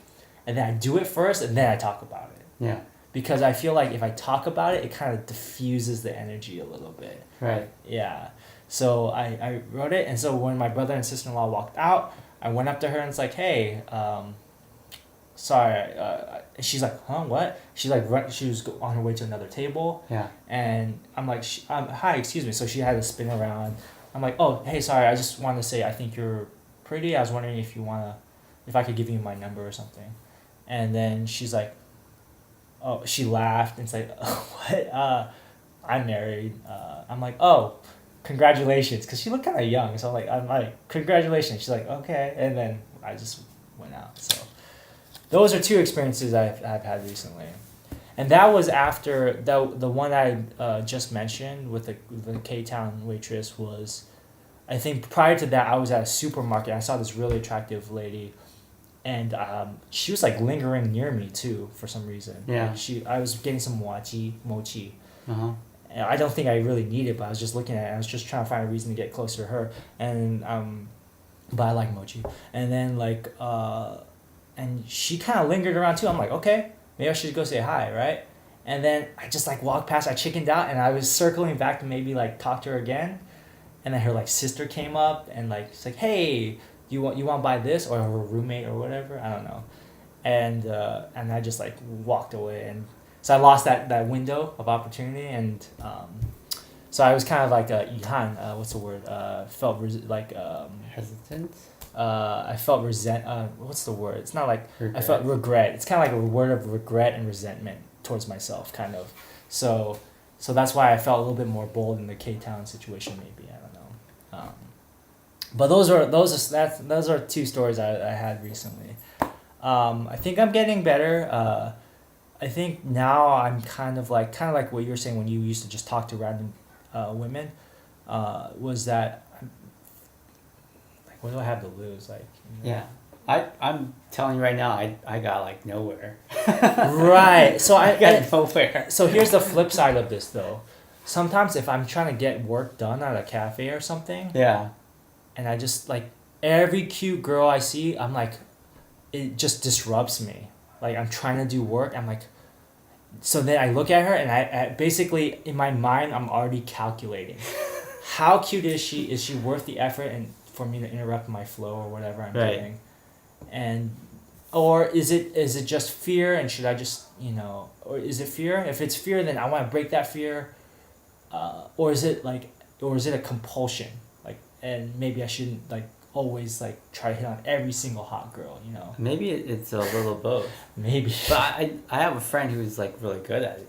and then I do it first, and then I talk about it. Yeah. Because I feel like if I talk about it, it kind of diffuses the energy a little bit. Right. Yeah. So I wrote it, and so when my brother and sister-in-law walked out, I went up to her and it's like, "Hey, sorry." She's like, "Huh, what?" She was on her way to another table. Yeah. And I'm like, "Hi, excuse me." So she had to spin around. I'm like, "Oh, hey, sorry. I just wanted to say I think you're pretty. I was wondering if I could give you my number or something." And then she's like, oh, she laughed and said, "Oh, what? I'm married." I'm like, "Oh, congratulations," because she looked kind of young. So I'm like, "Congratulations." She's like, "Okay," and then I just went out. So those are two experiences I've had recently, and that was after the one I just mentioned with the K-Town waitress was, I think prior to that I was at a supermarket. I saw this really attractive lady. And she was like lingering near me too for some reason. Yeah. Like I was getting some mochi. Uh-huh. And I don't think I really needed it, but I was just looking at it. I was just trying to find a reason to get closer to her. And but I like mochi. And then and she kind of lingered around too. I'm like, okay, maybe I should go say hi, right? And then I just like walked past. I chickened out, and I was circling back to maybe like talk to her again. And then her like sister came up and like she's like, "Hey, you want to buy this?" Or her roommate or whatever, I don't know, and I just like walked away, and so I lost that window of opportunity, and so I was kind of like what's the word, Hesitant. I felt what's the word, it's not like Regret. I felt regret. It's kind of like a word of regret and resentment towards myself, kind of. So that's why I felt a little bit more bold in the K-Town situation, maybe, I don't know. But those are two stories I had recently. I think I'm getting better. I think now I'm kind of like what you were saying when you used to just talk to random women. Was that like, what do I have to lose? Like, you know? Yeah, I'm telling you right now, I got like nowhere. Right. So I got nowhere. So here's the flip side of this though. Sometimes if I'm trying to get work done at a cafe or something. Yeah. And I just like every cute girl I see, I'm like, it just disrupts me. Like I'm trying to do work. I'm like, so then I look at her and I basically in my mind I'm already calculating, how cute is she? Is she worth the effort and for me to interrupt my flow or whatever I'm doing? And or is it just fear, and should I just or is it fear? If it's fear, then I want to break that fear. Or is it a compulsion? And maybe I shouldn't like always like try to hit on every single hot girl, Maybe it's a little both. Maybe. But I have a friend who's like really good at it.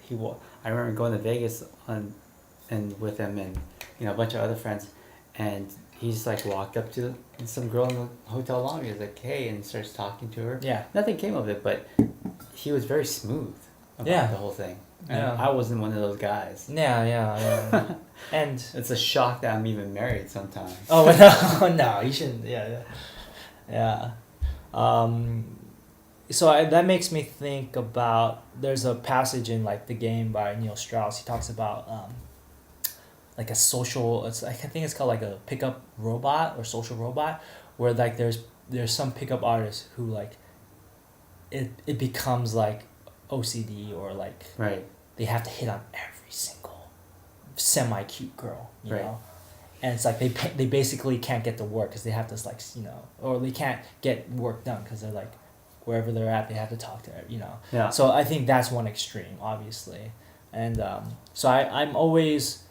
I remember going to Vegas and with him and a bunch of other friends, and he's like walked up to some girl in the hotel lobby. He's like, "Hey," and starts talking to her. Yeah. Nothing came of it, but he was very smooth about the whole thing. And I wasn't one of those guys. Yeah. And it's a shock that I'm even married sometimes. Oh no, you shouldn't. Yeah. So that makes me think about, there's a passage in like The Game by Neil Strauss. He talks about like a social. I think it's called like a pickup robot or social robot, where like there's some pickup artists who like it becomes like OCD or like they have to hit on every single semi-cute girl, you know, and it's like they basically can't get to work because they have to like or they can't get work done because they're like wherever they're at they have to talk to her, Yeah. So I think that's one extreme, obviously, and so I'm always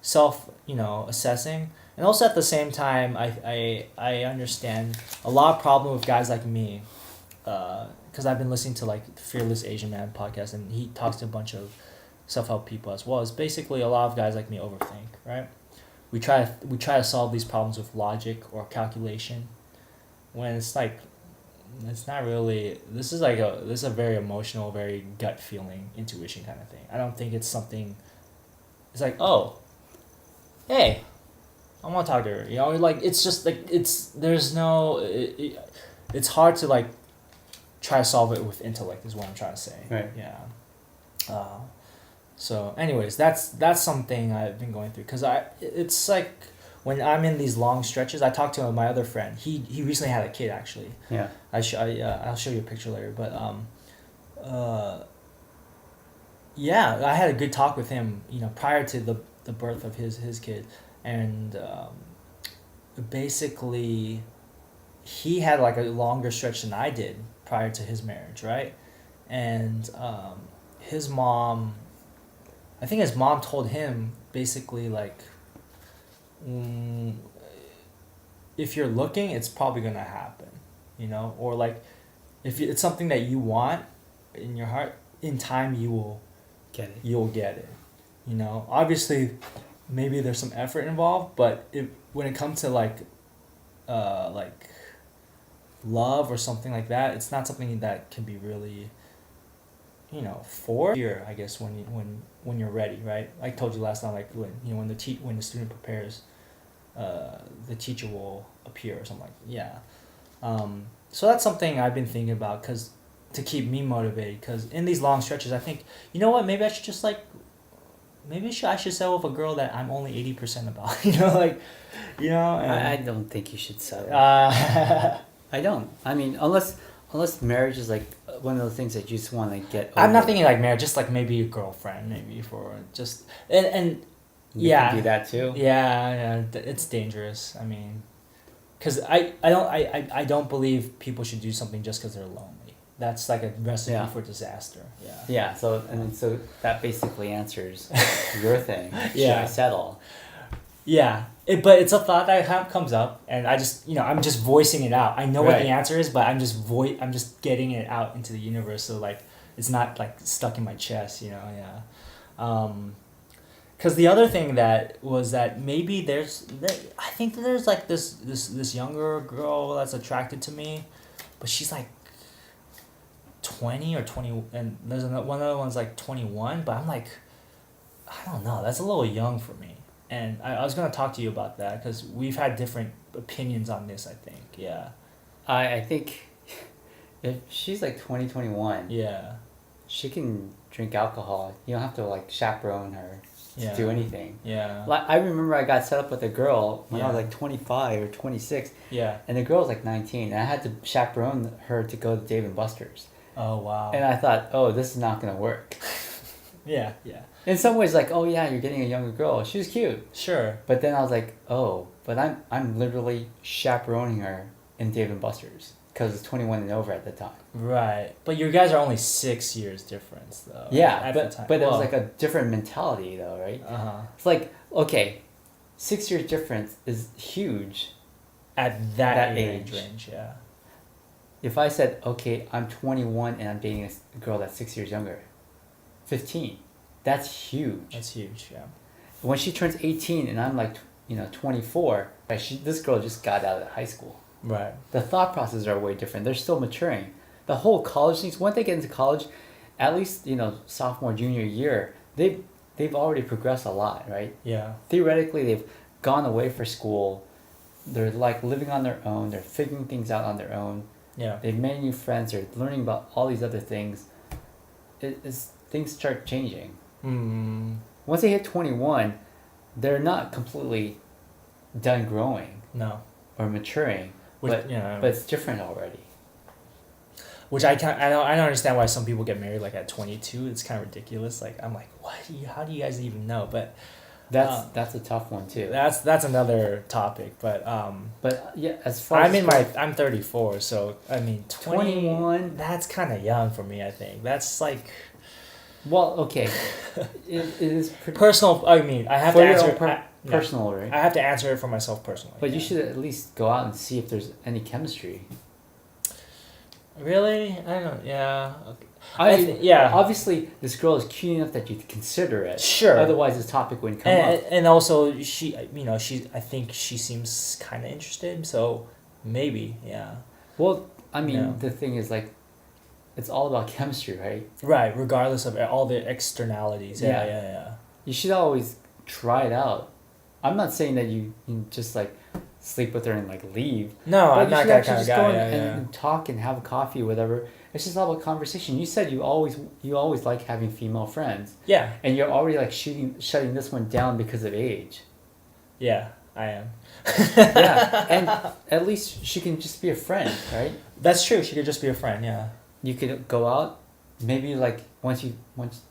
assessing, and also at the same time I understand a lot of problem with guys like me, because I've been listening to like Fearless Asian Man podcast, and he talks to a bunch of self-help people as well. It's basically a lot of guys like me overthink, right? We try to solve these problems with logic or calculation, when it's like it's not really. This is a very emotional, very gut feeling, intuition kind of thing. I don't think it's something. It's like, oh, hey, I want to talk to her. Like it's just like it's hard to like try to solve it with intellect is what I'm trying to say. Right. Yeah. So, anyways, that's something I've been going through because it's like when I'm in these long stretches. I talked to my other friend. He recently had a kid actually. Yeah. I'll show you a picture later, but yeah, I had a good talk with him. Prior to the birth of his kid, and basically, he had like a longer stretch than I did prior to his marriage, right? And his mom, I think his mom told him basically like, if you're looking, it's probably gonna happen, or like, if it's something that you want in your heart, in time you will get it. You'll get it, Obviously, maybe there's some effort involved, but when it comes to like love or something like that, it's not something that can be really, for here. I guess when you're ready, right? I told you last time, like when the student prepares, the teacher will appear or something so that's something I've been thinking about to keep me motivated, because in these long stretches I think, maybe I should just like, I should settle with a girl that I'm only 80% about, I don't think you should settle. I don't. I mean, unless marriage is like one of those things that you just want to get over. I'm not thinking like marriage, just like maybe a girlfriend, maybe for just and you can do that too. Yeah, it's dangerous. I mean, because I don't believe people should do something just because they're lonely. That's like a recipe for disaster. Yeah. Yeah. So that basically answers your thing. Should I settle? Yeah. But it's a thought that comes up, and I just I'm just voicing it out. I know what the answer is, but I'm just getting it out into the universe, so like it's not like stuck in my chest. Because the other thing that was that maybe I think that there's like this younger girl that's attracted to me, but she's like 20 or 20, and there's one other one's like 21, but I'm like, I don't know, that's a little young for me. And I was going to talk to you about that because we've had different opinions on this, I think. Yeah. I think if she's like 20, 21, she can drink alcohol. You don't have to like chaperone her to do anything. Yeah. Like I remember I got set up with a girl when I was like 25 or 26. Yeah. And the girl was like 19, and I had to chaperone her to go to Dave & Buster's. Oh, wow. And I thought, oh, this is not going to work. Yeah. In some ways, like, oh yeah, you're getting a younger girl. She was cute. Sure. But then I was like, oh, but I'm literally chaperoning her in Dave & Buster's because it's 21 and over at the time. Right. But you guys are only 6 years difference, though. Yeah, at the time. But it was like a different mentality, though, right? It's like, okay, 6 years difference is huge. At that age range, yeah. If I said, okay, I'm 21 and I'm dating a girl that's 6 years younger, 15. That's huge. That's huge, yeah. When she turns 18 and I'm like, 24, this girl just got out of high school. Right. The thought processes are way different. They're still maturing. The whole college things, once they get into college, at least, sophomore, junior year, they've already progressed a lot, right? Yeah. Theoretically, they've gone away for school. They're like living on their own. They're figuring things out on their own. Yeah. They've made new friends. They're learning about all these other things. Things start changing. Once they hit 21, they're not completely done growing. No. Or maturing. But it's different already. Which I don't understand why some people get married like at 22. It's kind of ridiculous. Like I'm like, what? How do you guys even know? But that's a tough one too. That's another topic. But yeah, as far as I'm 34, so I mean 21. That's kind of young for me. I think that's like. Well, okay, it is personal. I mean, I have to answer personal, right? I have to answer it for myself personally. But you should at least go out and see if there's any chemistry. Really? I don't. Yeah. Okay. Obviously, this girl is cute enough that you consider it. Sure. Otherwise, this topic wouldn't come up. And also, she. I think she seems kind of interested. So maybe, yeah. Well, I mean, the thing is like. It's all about chemistry, right? Right, regardless of all the externalities. Yeah. You should always try it out. I'm not saying that you just like sleep with her and like leave. No, But I'm you not should that actually kind of just guy. go Yeah, and talk and have a coffee or whatever. It's just all about conversation. You said you always like having female friends, yeah. and you're already like shutting this one down because of age. Yeah, I am. Yeah, and at least she can just be a friend, right? That's true. She could just be a friend. Yeah. You could go out, maybe like once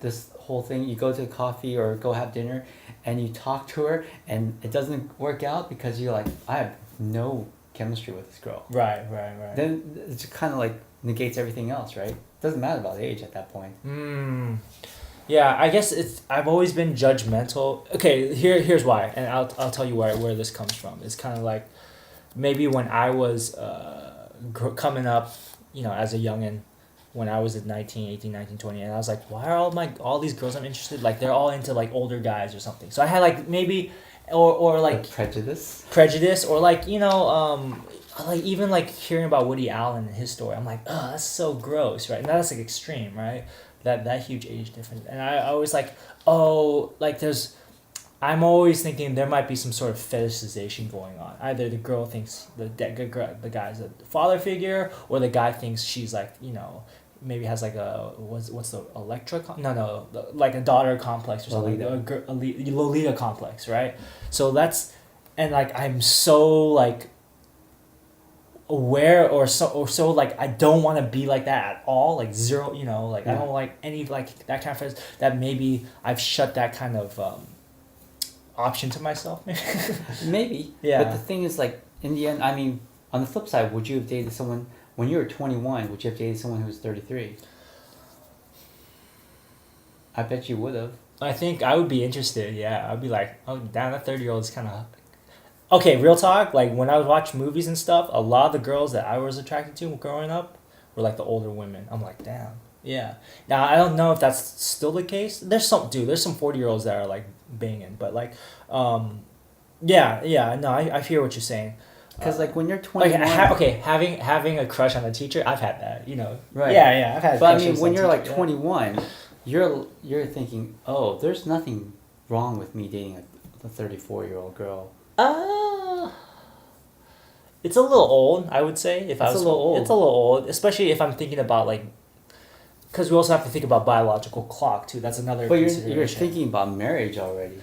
this whole thing, you go to a coffee or go have dinner, and you talk to her, and it doesn't work out because you're like, I have no chemistry with this girl. Right. Then it kind of like negates everything else, right? Doesn't matter about age at that point. Yeah, I guess I've always been judgmental. Okay, here's why, and I'll tell you where this comes from. It's kind of like maybe when I was coming up, as a youngin', when I was at 18, 19, 20, and I was like, why are all these girls I'm interested, like they're all into like older guys or something. So I had like maybe or like prejudice or like like even like hearing about Woody Allen and his story, I'm like, oh, that's so gross, right? And that's like extreme, right? That huge age difference. And I always like, I'm always thinking there might be some sort of fetishization going on. Either the girl thinks the guy's a father figure, or the guy thinks she's like, maybe has like a what's the like a daughter complex or something, a Lolita complex, right? So that's, and like I'm so like aware or so like I don't want to be like that at all, like zero, like I don't like any like that kind of friends, that maybe I've shut that kind of option to myself. Maybe. Yeah. But the thing is, like, in the end, I mean, on the flip side, would you have dated someone when you were 21? Would you have dated someone who was 33? I bet you would have. I think I would be interested. Yeah, I'd be like, oh damn, that 30-year-old is kind of. Okay, real talk. Like when I would watch movies and stuff, a lot of the girls that I was attracted to growing up were like the older women. I'm like, damn. Yeah. Now I don't know if that's still the case. There's some 40-year-olds that are like banging, but like, yeah. No, I hear what you're saying. Because like when you're 21, having a crush on a teacher, I've had that. Right. Yeah, I've had. But I mean, when you're like 21, you're thinking, oh, there's nothing wrong with me dating a 34-year-old girl. It's a little old, I would say. It's a little old, especially if I'm thinking about like, because we also have to think about biological clock too. That's another. But you're thinking about marriage already.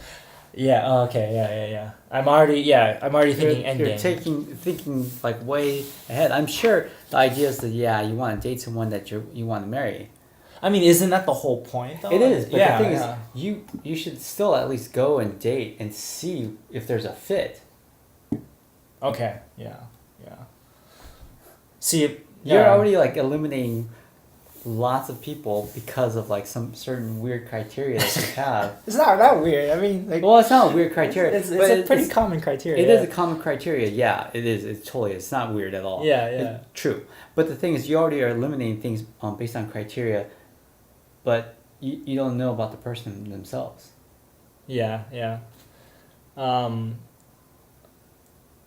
Yeah. Okay. Yeah. I'm already thinking endgame. You're thinking like way ahead. I'm sure the idea is that you want to date someone that you want to marry. I mean, isn't that the whole point though? It is, but the thing is, you should still at least go and date and see if there's a fit. Okay. Yeah. See, you're already like eliminating lots of people because of like some certain weird criteria that you have. It's not that weird. I mean, like, well, it's not a weird criteria. It's a pretty common criteria. It is a common criteria. Yeah, it is. It totally is. It's not weird at all. Yeah. It's true. But the thing is, you already are eliminating things based on criteria, but you don't know about the person themselves. Yeah.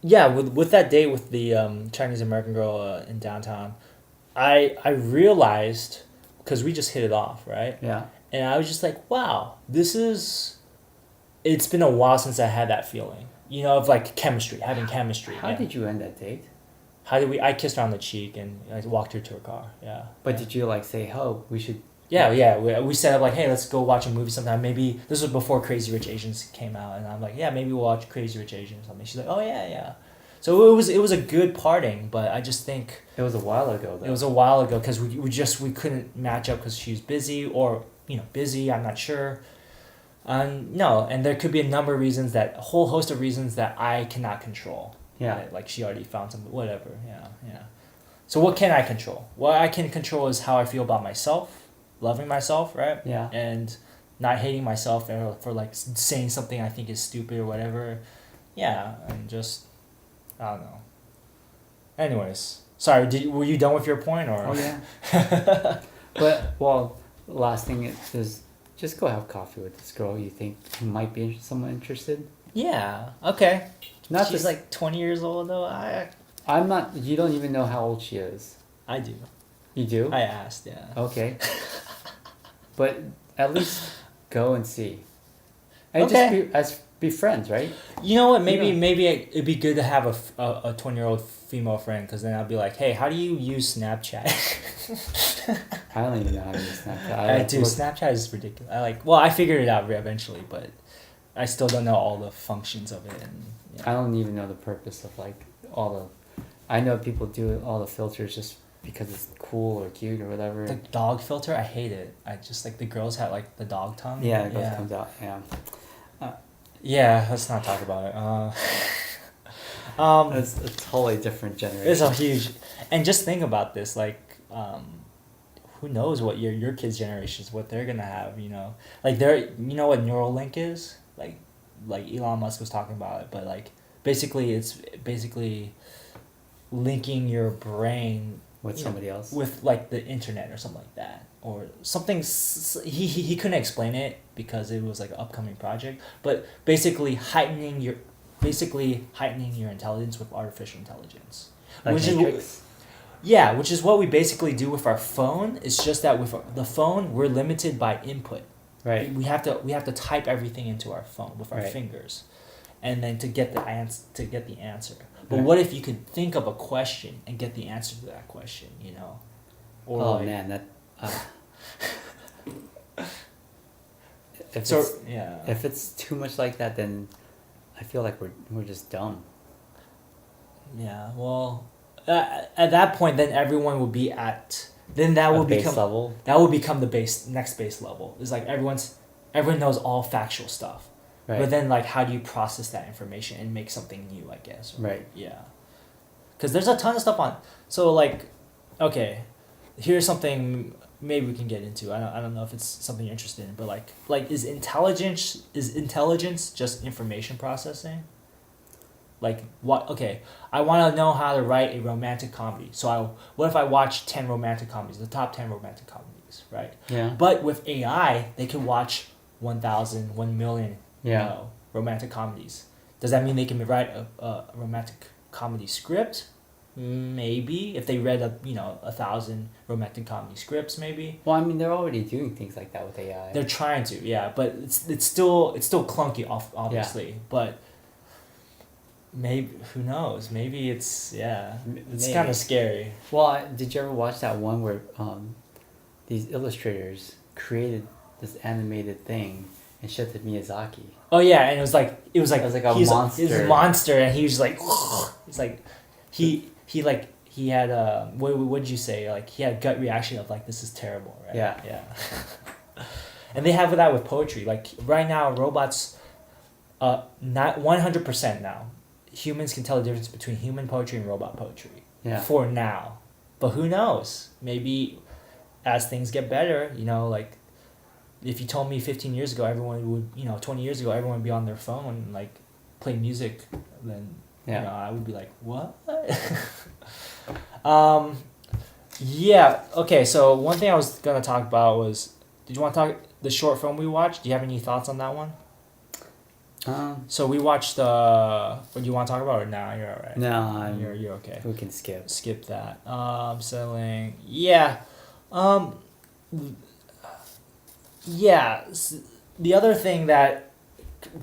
Yeah, with that date with the Chinese American girl in downtown, I realized, because we just hit it off, right? Yeah. And I was just like, wow, it's been a while since I had that feeling, of like having chemistry. How did you end that date? I kissed her on the cheek and I walked her to her car, yeah. But did you like say, oh, we should... Yeah, we set up like, hey, let's go watch a movie sometime. Maybe this was before Crazy Rich Asians came out, and I'm like, yeah, maybe we'll watch Crazy Rich Asians or something. She's like, oh yeah. So it was a good parting, but I just think it was a while ago though. It was a while ago because we couldn't match up because she was busy or busy. I'm not sure. No, and there could be a whole host of reasons that I cannot control. Yeah, right? Like she already found something, whatever. Yeah. So what can I control? What I can control is how I feel about myself. Loving myself, right? Yeah. And not hating myself for like saying something I think is stupid or whatever. Yeah, and just, I don't know. Anyways, sorry, were you done with your point or? Oh yeah. But last thing is just go have coffee with this girl you think might be someone interested. Yeah. Okay. Not She's just like 20 years old though. I'm not. You don't even know how old she is. I do. You do? I asked. Yeah. Okay. But at least go and see. And okay. just be friends, right? You know what? Maybe Yeah. maybe it'd be good to have a 20-year-old female friend, because then I'd be like, hey, how do you use Snapchat? I don't even know how to use Snapchat. I do. Snapchat is ridiculous. I figured it out eventually, but I still don't know all the functions of it. And I don't even know the purpose of like all the. I know people do all the filters just because it's cool or cute or whatever. the dog filter, I hate it. I just like the girls have like the dog tongue. Yeah, it goes, comes out. Yeah. Yeah, let's not talk about it. It's a totally different generation. It's a huge, and just think about this, like, who knows what your kids' generations, what they're gonna have, you know, like you know what Neuralink is, like Elon Musk was talking about it, but like it's basically linking your brain with somebody else, with like the internet or something like that, or something. He couldn't explain it because it was like an upcoming project, but basically heightening your intelligence with artificial intelligence, like which Matrix. is which is what we basically do with our phone. It's just that with the phone we're limited by input. Right. We have to type everything into our phone with our Right. fingers, and then to get the answer. But Right. what if you could think of a question and get the answer to that question? You know. Or Oh like, man, that. If So it's, yeah. if it's too much like that, then I feel like we're just dumb. Yeah. Well, at that point, then everyone will be at. Then that will Base become level. that will become the next base level. It's like everyone knows all factual stuff. Right. But then, like, how do you process that information and make something new? I guess. Right. Yeah. Because there's a ton of stuff on. So like, okay, here's something maybe we can get into. I don't know if it's something you're interested in, but like is intelligence just information processing? Like what? Okay, I want to know how to write a romantic comedy. So what if I watch 10 romantic comedies, the top 10 romantic comedies, right? Yeah. But with AI, they can watch 1,000, 1 million, Yeah. romantic comedies. Does that mean they can write a romantic comedy script? Maybe if they read 1,000 romantic comedy scripts, maybe. Well, I mean, they're already doing things like that with AI. They're trying to, yeah, but it's still clunky, obviously, but. Maybe, who knows? Maybe it's Maybe. kind of scary. Well, did you ever watch that one where these illustrators created this animated thing and showed it to Miyazaki? Oh yeah, and it was like a monster. He was a monster, and he was like, it's like, he had what did you say? Like he had gut reaction of like, this is terrible, right? Yeah. And they have that with poetry. Like right now, robots, not 100% now. Humans can tell the difference between human poetry and robot poetry. Yeah. For now. But who knows? Maybe as things get better, like if you told me 15 years ago everyone would, 20 years ago everyone would be on their phone and like play music, then I would be like, what? Okay, so one thing I was going to talk about was, did you want to talk the short film we watched? Do you have any thoughts on that one? So we watched what do you want to talk about, or now you're all right? No, you're okay. We can skip. Skip that. Selling. Yeah. Yeah. The other thing that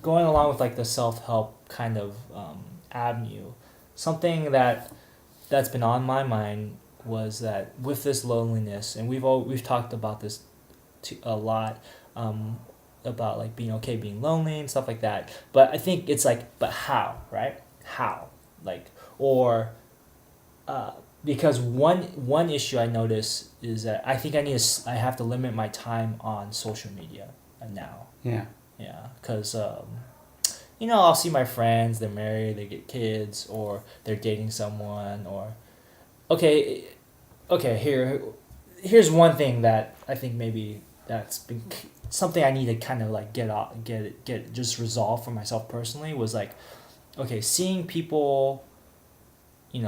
going along with like the self-help kind of avenue, something that's been on my mind was that with this loneliness, and we've talked about this a lot. About like being okay being lonely and stuff like that, but I think it's like, but how, right? How, like, or because one issue I notice is that I think I have to limit my time on social media now. Yeah. Because I'll see my friends, they're married, they get kids, or they're dating someone, or here's one thing that I think maybe that's been something I need to kind of like get just resolved for myself personally, was like, okay, seeing people, this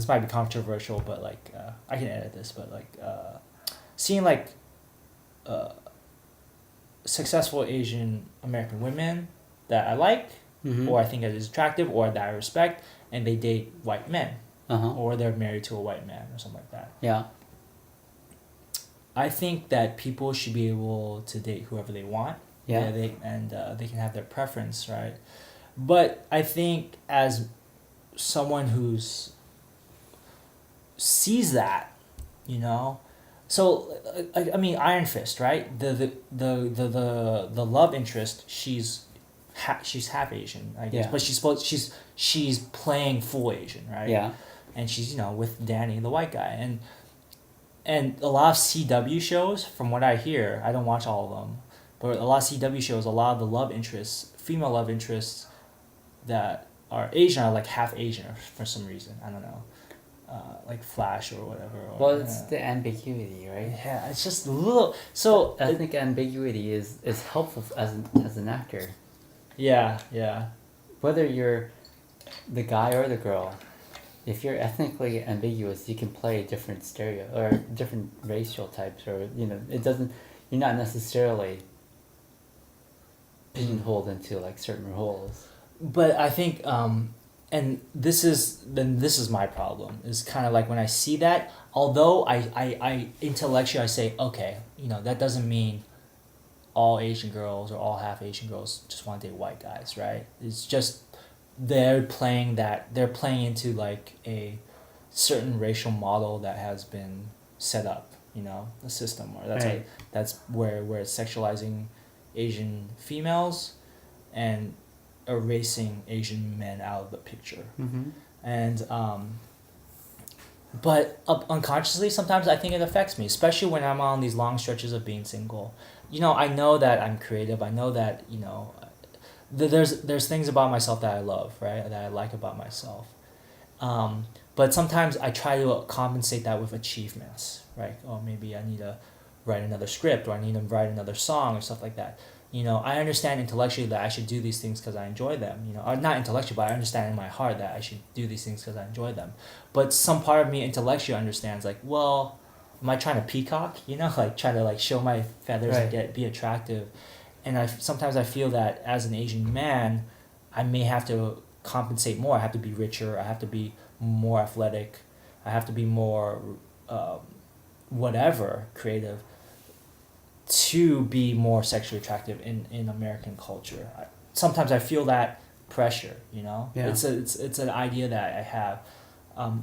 might be controversial, but like I can edit this, but like seeing like successful Asian American women that I like, or I think that is attractive, or that I respect, and they date white men, or they're married to a white man or something like that. Yeah. I think that people should be able to date whoever they want. Yeah. They can have their preference, right? But I think as someone who's sees that, you know, so I mean Iron Fist, right? The love interest, she's half Asian, I guess, Yeah. but she's playing full Asian, right? Yeah. And she's, you know, with Danny, the white guy, and a lot of CW shows, from what I hear, I don't watch all of them, but a lot of CW shows, a lot of the love interests, female love interests that are Asian are like half Asian for some reason. I don't know, like Flash or whatever. Or, Well, it's the ambiguity, right? yeah, it's just a little. So Ethnic ambiguity is helpful as an actor. yeah. Whether you're the guy or the girl, if you're ethnically ambiguous, you can play different or different racial types, or it doesn't. You're not necessarily pigeonholed into like certain roles. But I think, and this is my problem. Is kind of like when I see that. Although I intellectually I say, okay, that doesn't mean all Asian girls or all half Asian girls just want to date white guys, right? It's just they're playing into like a certain racial model that has been set up, a system, or that's where it's sexualizing Asian females and erasing Asian men out of the picture. Mm-hmm. And but unconsciously sometimes I think it affects me, especially when I'm on these long stretches of being single. I know that I'm creative. I know that there's things about myself that I love, right? That I like about myself. But sometimes I try to compensate that with achievements, right? Oh, maybe I need to write another script, or I need to write another song, or stuff like that. I understand intellectually that I should do these things because I enjoy them. Or not intellectually, but I understand in my heart that I should do these things because I enjoy them. But some part of me intellectually understands, like, well, am I trying to peacock? Like try to like show my feathers and be attractive. And sometimes I feel that as an Asian man, I may have to compensate more. I have to be richer. I have to be more athletic. I have to be more whatever, creative, to be more sexually attractive in American culture. Sometimes I feel that pressure, Yeah. It's an idea that I have.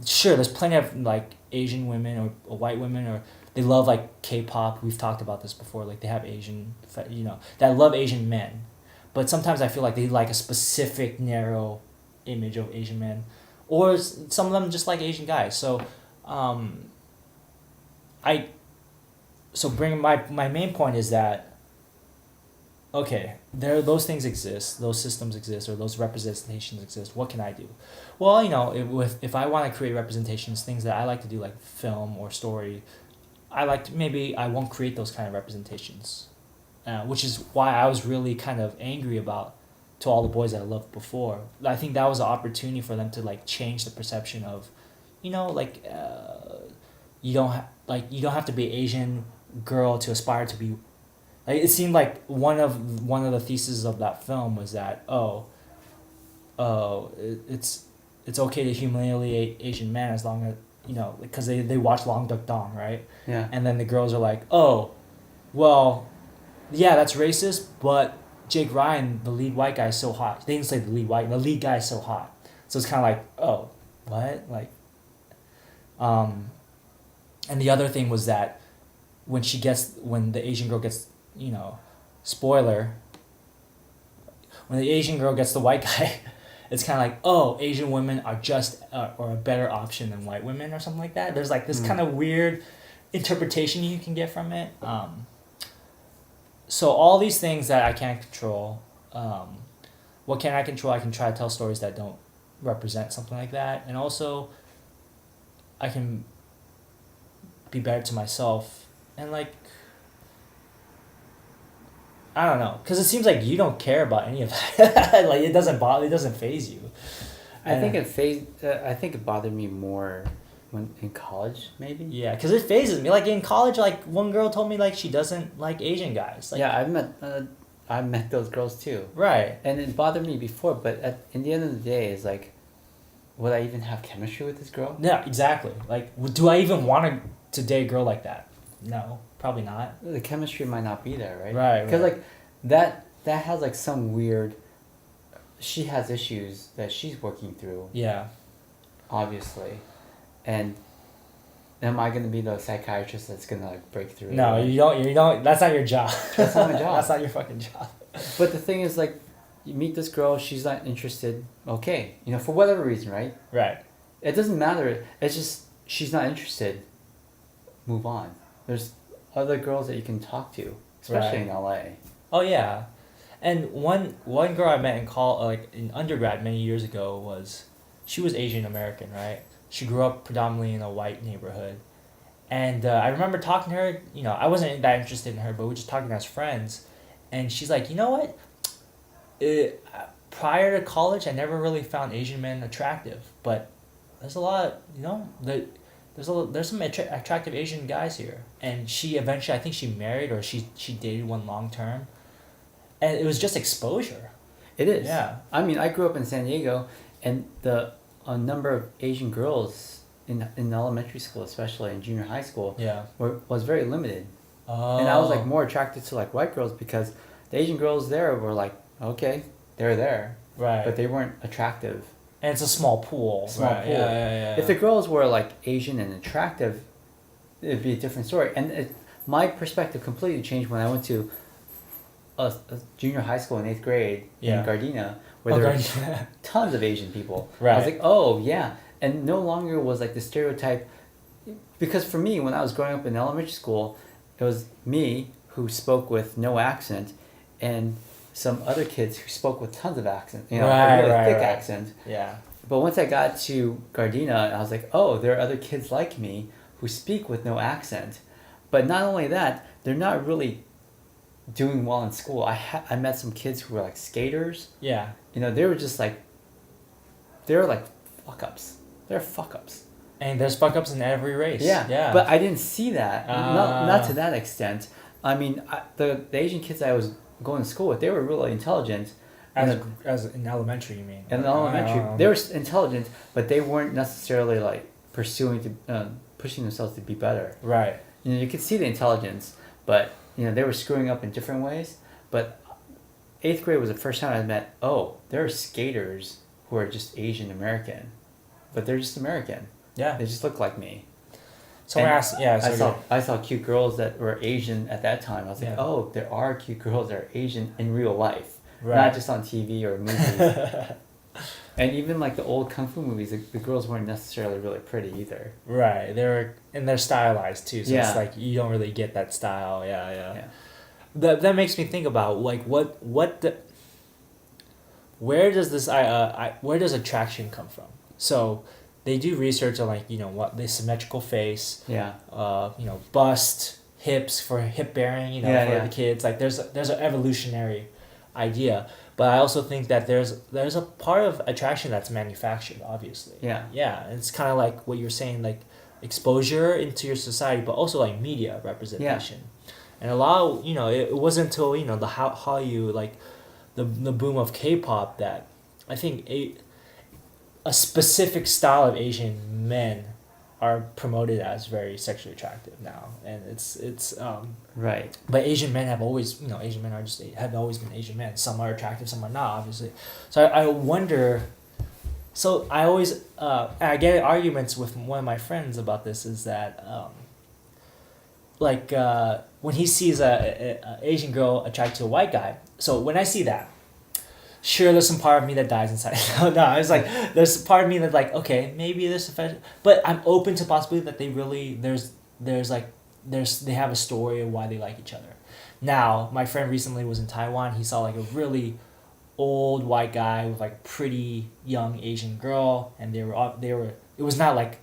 Sure, there's plenty of like Asian women or white women, or they love like K-pop. We've talked about this before. Like they have Asian, that love Asian men, but sometimes I feel like they like a specific narrow image of Asian men, or some of them just like Asian guys. So, bring my main point is that, okay, those things exist, those systems exist, or those representations exist. What can I do? Well, if I want to create representations, things that I like to do, like film or story, maybe I won't create those kind of representations, which is why I was really kind of angry to all the boys that I loved before. I think that was an opportunity for them to like change the perception of, you don't have to be Asian girl to aspire to be. Like it seemed like one of the theses of that film was that it's okay to humiliate Asian men as long as because they watch Long Duck Dong, right? Yeah. And then the girls are like, oh, well, yeah, that's racist, but Jake Ryan, the lead white guy, is so hot. They didn't say the lead guy is so hot. So it's kind of like, oh, what? Like, and the other thing was that when the Asian girl gets, spoiler, when the Asian girl gets the white guy, it's kind of like, oh, Asian women are just or a better option than white women or something like that. There's like this kind of weird interpretation you can get from it. So all these things that I can't control, what can I control? I can try to tell stories that don't represent something like that. And also I can be better to myself and like, I don't know, because it seems like you don't care about any of that. Like it doesn't faze you. I think it bothered me more when in college, maybe. Yeah, because it phases me. Like in college, like one girl told me like she doesn't like Asian guys. Like, yeah, I met those girls too. Right. And it bothered me before, but in the end of the day, it's like, would I even have chemistry with this girl? Yeah, exactly. Like, do I even want to date a girl like that? No, probably not. The chemistry might not be there, right? Right. Because like that has like some weird. She has issues that she's working through. Yeah. Obviously, and am I gonna be the psychiatrist that's gonna like break through? No, you don't. You don't. That's not your job. That's not my job. That's not your fucking job. But the thing is, like, you meet this girl, she's not interested. Okay, for whatever reason, right? Right. It doesn't matter. It's just she's not interested. Move on. There's other girls that you can talk to, especially in LA. Oh yeah, and one girl I met in undergrad many years ago she was Asian American, right? She grew up predominantly in a white neighborhood, and I remember talking to her. I wasn't that interested in her, but we were just talking as friends, and she's like, you know what? Prior to college, I never really found Asian men attractive, but there's a lot. There's some attractive Asian guys here, and she eventually, I think she married or she dated one long term, and it was just exposure. It is. Yeah. I mean, I grew up in San Diego, and a number of Asian girls in elementary school, especially in junior high school, was very limited. Oh. And I was like more attracted to like white girls because the Asian girls there were like, okay, they're there, right, but they weren't attractive. And it's a small pool. Small pool. Yeah. If the girls were like Asian and attractive, it'd be a different story. And my perspective completely changed when I went to a junior high school in 8th grade in Gardena, where there were tons of Asian people. Right. I was like, oh yeah, and no longer was like the stereotype, because for me, when I was growing up in elementary school, it was me who spoke with no accent, and some other kids who spoke with tons of accent, a really thick accent. Yeah. But once I got to Gardena, I was like, oh, there are other kids like me who speak with no accent. But not only that, they're not really doing well in school. I met some kids who were like skaters. Yeah. They were just like, they were like fuck-ups. They're fuck-ups. And there's fuck-ups in every race. Yeah. But I didn't see that. Not to that extent. I mean, the Asian kids I was going to school with, they were really intelligent. As in elementary, you mean? In elementary, they were intelligent, but they weren't necessarily like pushing themselves to be better. Right. You could see the intelligence, but they were screwing up in different ways. But 8th grade was the first time I met. Oh, there are skaters who are just Asian American, but they're just American. Yeah. They just look like me. Someone asked, I saw cute girls that were Asian at that time. I was like, oh, there are cute girls that are Asian in real life, not just on TV or movies. And even like the old kung fu movies, the girls weren't necessarily really pretty either. Right, they're stylized too, so it's like you don't really get that style. Yeah. That makes me think about like where does attraction come from? So they do research on like what the symmetrical face, bust, hips for hip bearing, for the kids. Like there's an evolutionary idea, but I also think that there's a part of attraction that's manufactured, obviously. Yeah, it's kind of like what you're saying, like exposure into your society, but also like media representation. And a lot of, it wasn't until the Hallyu, like the boom of K-pop, that I think a specific style of Asian men are promoted as very sexually attractive now, and it's right. But Asian men have always have always been Asian men. Some are attractive, some are not, obviously. So I wonder. So I always I get arguments with one of my friends about this, is that when he sees a Asian girl attracted to a white guy. So when I see that, sure, there's some part of me that dies inside. No, it's like there's a part of me that's like, okay, maybe there's a but I'm open to possibility that they really they have a story of why they like each other. Now, my friend recently was in Taiwan. He saw like a really old white guy with like pretty young Asian girl, and they were it was not like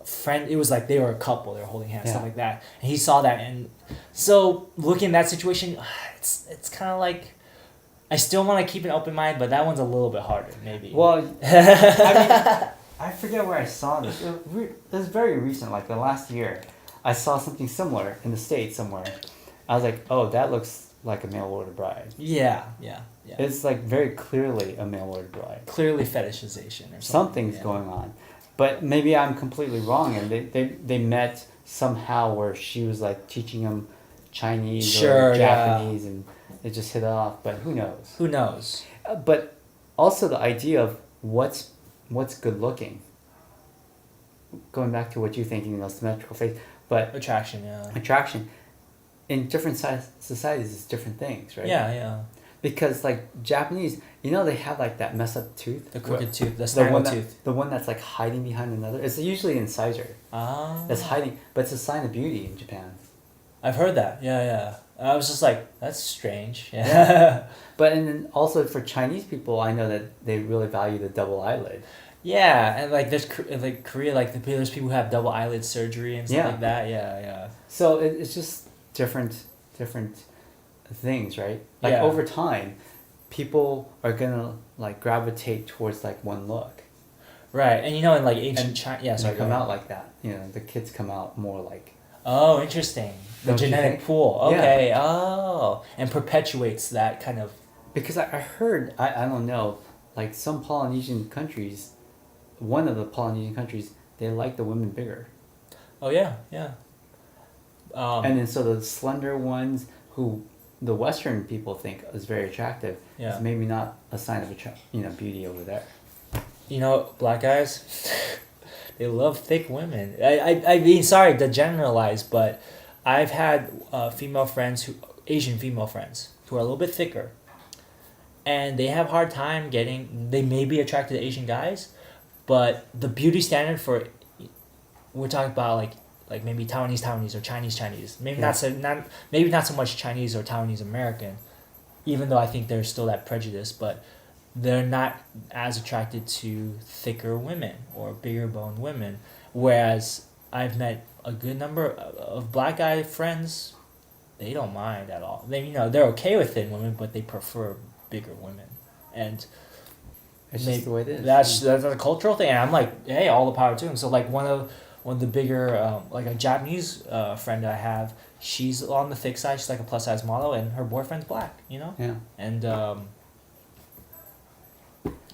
friend. It was like they were a couple. They were holding hands, stuff like that. And he saw that, and so looking at that situation, it's kind of like, I still want to keep an open mind, but that one's a little bit harder, maybe. Well, I mean, I forget where I saw this. It was very recent, like the last year. I saw something similar in the States somewhere. I was like, oh, that looks like a mail-order bride. Yeah. It's like very clearly a mail-order bride. Clearly fetishization or something. Something's going on. But maybe I'm completely wrong, and they met somehow where she was like teaching him Chinese Sure, or Japanese, and it just hit it off. But who knows? Who knows? But also the idea of what's good looking. Going back to what you're thinking, symmetrical face, but Attraction, yeah. attraction in different societies is different things, right? Yeah, yeah. Because like Japanese, they have like that messed up tooth. The crooked tooth, the The snaggle one tooth. the one that's like hiding behind another. It's usually an incisor. Ah. That's hiding, but it's a sign of beauty in Japan. I've heard that. Yeah, yeah. I was just like, that's strange. Yeah. But and then also for Chinese people, I know that they really value the double eyelid. Yeah, and like there's like Korea, like there's people who have double eyelid surgery and stuff Yeah. like that. Yeah, yeah. So it's just different things, right? Like Yeah. over time, people are gonna like gravitate towards like one look. Right, and in like ancient And- China, yeah, And sorry, they come go out ahead. like that. The kids come out more like. Oh, interesting. The Don't you genetic think? pool. Yeah. Okay. Oh, and perpetuates that kind of. Because I heard, I don't know, like some Polynesian countries, one of the Polynesian countries, they like the women bigger. Oh yeah, yeah. And then so the slender ones who the Western people think is very attractive, Yeah. is maybe not a sign of beauty over there. Black guys, they love thick women. I mean, sorry to generalize, but I've had Asian female friends who are a little bit thicker, and they have hard time they may be attracted to Asian guys, but the beauty standard we're talking about like maybe Taiwanese or Chinese, maybe Yeah. maybe not so much Chinese or Taiwanese American, even though I think there's still that prejudice, but they're not as attracted to thicker women or bigger boned women, whereas I've met a good number of black guy friends, they don't mind at all. They're okay with thin women, but they prefer bigger women, and It's just the way it is. that's a cultural thing. And I'm like, hey, all the power to him. So like one of the bigger like a Japanese friend I have, she's on the thick side. She's like a plus size model, and her boyfriend's black. Yeah. And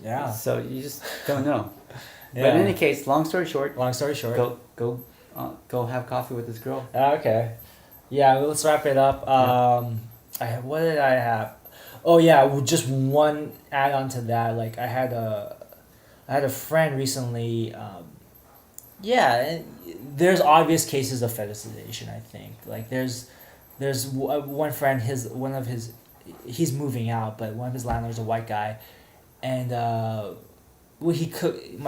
yeah. So you just don't know. Yeah. But in any case, long story short, Long story short. go have coffee with this girl. Okay. Yeah, let's wrap it up. What did I have? Oh yeah, just one add on to that. Like I had a friend recently. And there's obvious cases of fetishization. I think like there's one friend. He's moving out, but one of his landlords a white guy, and my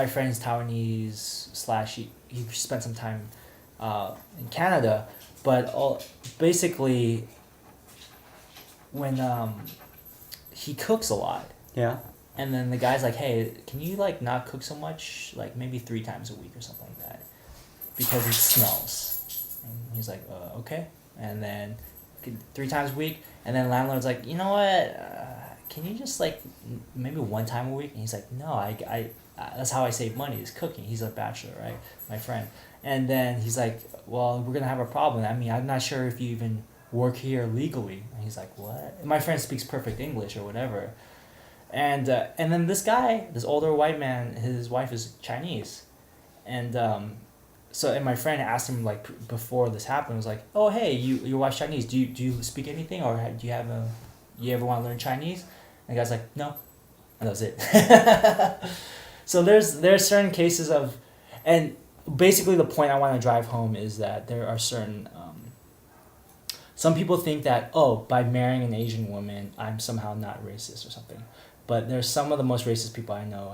friend's Taiwanese / he spent some time in Canada, but basically when he cooks a lot, Yeah. and then the guy's like, hey, can you like not cook so much, like maybe 3 times a week or something like that, because it smells. And he's like, okay. And then 3 times a week, and then landlord's like, you know what, can you just like maybe 1 time a week? And he's like, no, I that's how I save money, is cooking. He's a bachelor, right, my friend. And then he's like, well, we're gonna have a problem. I mean, I'm not sure if you even work here legally. And he's like, what? And my friend speaks perfect English or whatever. And then this older white man, his wife is Chinese, and and my friend asked him like before this happened, was like, oh hey, your wife's Chinese. Do you speak anything, or do you you ever want to learn Chinese? And the guy's like, no, and that was it. So there's certain cases of, and basically the point I want to drive home is that there are certain. Some people think that, by marrying an Asian woman, I'm somehow not racist or something. But there's some of the most racist people I know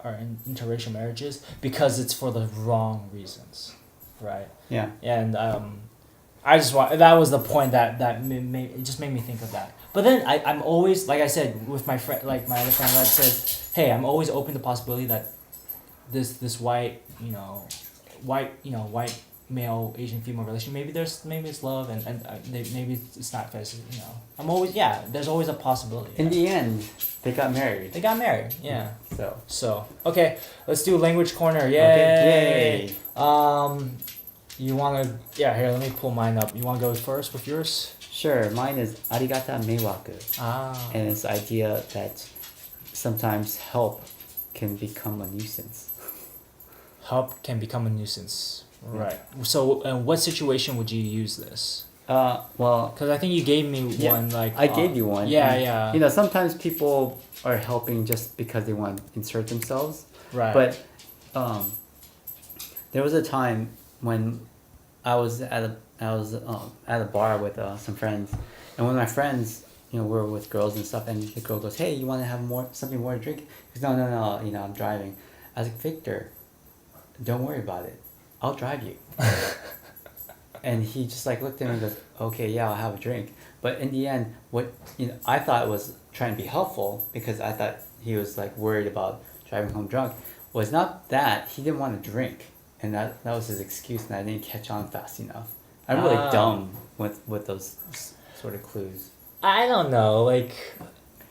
are in interracial marriages because it's for the wrong reasons, right? Yeah. And that was the point that it just made me think of that. But then I'm always, like I said, with my friend, like my other friend, I said, hey, I'm always open to the possibility that this white male Asian female relation, maybe it's love, and maybe it's not fetish, I'm always, there's always a possibility. In the end, they got married. Yeah. So Okay, let's do language corner. Yay. Okay, yay. You wanna here, let me pull mine up. You wanna go first with yours? Sure, mine is arigata meiwaku. And it's the idea that sometimes help can become a nuisance. Help can become a nuisance. Right. So, what situation would you use this? Well, Because I think you gave me one. Like I gave you one. Yeah, and, yeah. You know, sometimes people are helping just because they want to insert themselves. Right. But there was a time when I was at a bar with some friends, and one of my friends, you know, we were with girls and stuff, and the girl goes, "Hey, you want to have something more to drink?" He goes, "No, you know, I'm driving." I was like, "Victor, don't worry about it. I'll drive you." And he just like looked at me and goes, "Okay, yeah, I'll have a drink." But in the end, what I thought was trying to be helpful, because I thought he was like worried about driving home drunk, was not that he didn't want to drink, and that was his excuse, and I didn't catch on fast enough. I'm really dumb with those sort of clues. I don't know. Like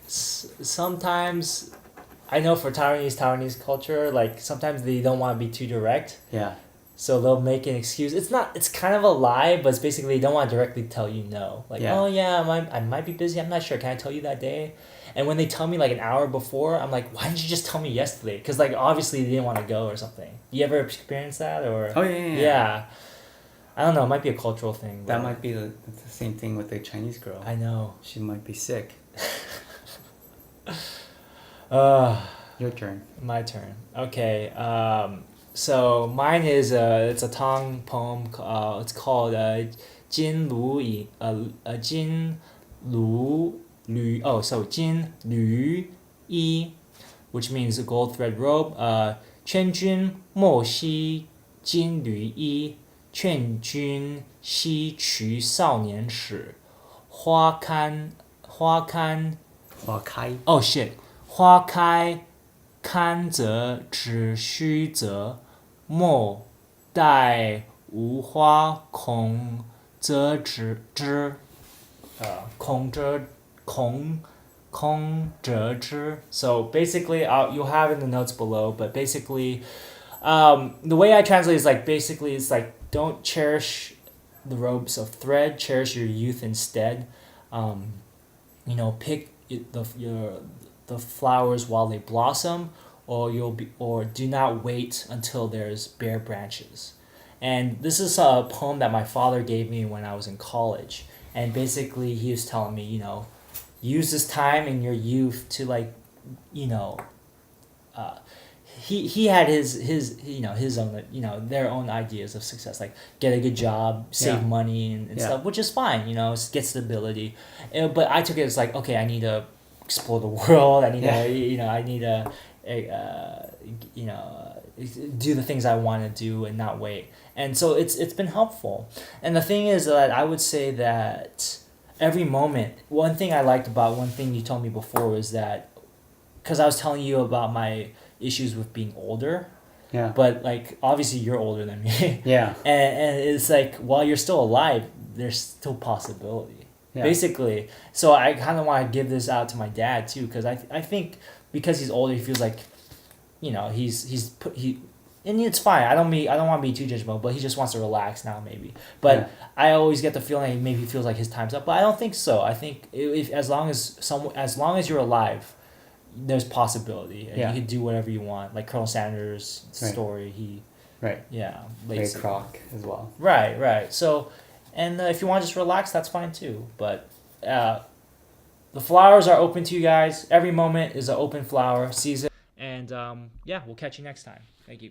sometimes, I know for Taiwanese culture, like sometimes they don't want to be too direct. Yeah. So they'll make an excuse. It's kind of a lie, but it's basically they don't want to directly tell you no. Like, Yeah. oh yeah, I might be busy. I'm not sure. Can I tell you that day? And when they tell me like an hour before, I'm like, why didn't you just tell me yesterday? Because like obviously they didn't want to go or something. You ever experience that or? Oh yeah. Yeah. I don't know. It might be a cultural thing. That might be the same thing with the Chinese girl. I know. She might be sick. Your turn. My turn. Okay. So mine is it's a Tang poem. It's called Jin Lu Yi. Jin Lu Lü. Oh, so Jin Lü Yi, which means a gold thread robe. 劝君莫惜金缕衣，劝君惜取少年时。花开。Oh shit. 花开堪折直须折，莫待无花空折枝。空折枝. So basically, you'll have it in the notes below. But basically, the way I translate is like basically it's like don't cherish the robes of thread, cherish your youth instead. Pick the flowers while they blossom, or do not wait until there's bare branches. And this is a poem that my father gave me when I was in college. And basically he was telling me, use this time in your youth to like, he had his own, their own ideas of success, like get a good job, save money and stuff, which is fine, get stability. But I took it as like, okay, I need to explore the world. I need to, do the things I want to do and not wait. And so it's been helpful. And the thing is that I would say that every moment, one thing you told me before was that, because I was telling you about my issues with being older. Yeah. But like obviously you're older than me. Yeah. And it's like while you're still alive, there's still possibility. Yeah. Basically. So I kind of want to give this out to my dad too, because I think because he's older, he feels like, and it's fine. I don't want to be too judgmental, but he just wants to relax now maybe. But I always get the feeling maybe he feels like his time's up, but I don't think so. I think if as long as you're alive, there's possibility, and you can do whatever you want. Like Colonel Sanders' story, Ray Kroc as well. Right. So, and if you want to just relax, that's fine too. But the flowers are open to you guys. Every moment is an open flower season. And we'll catch you next time. Thank you.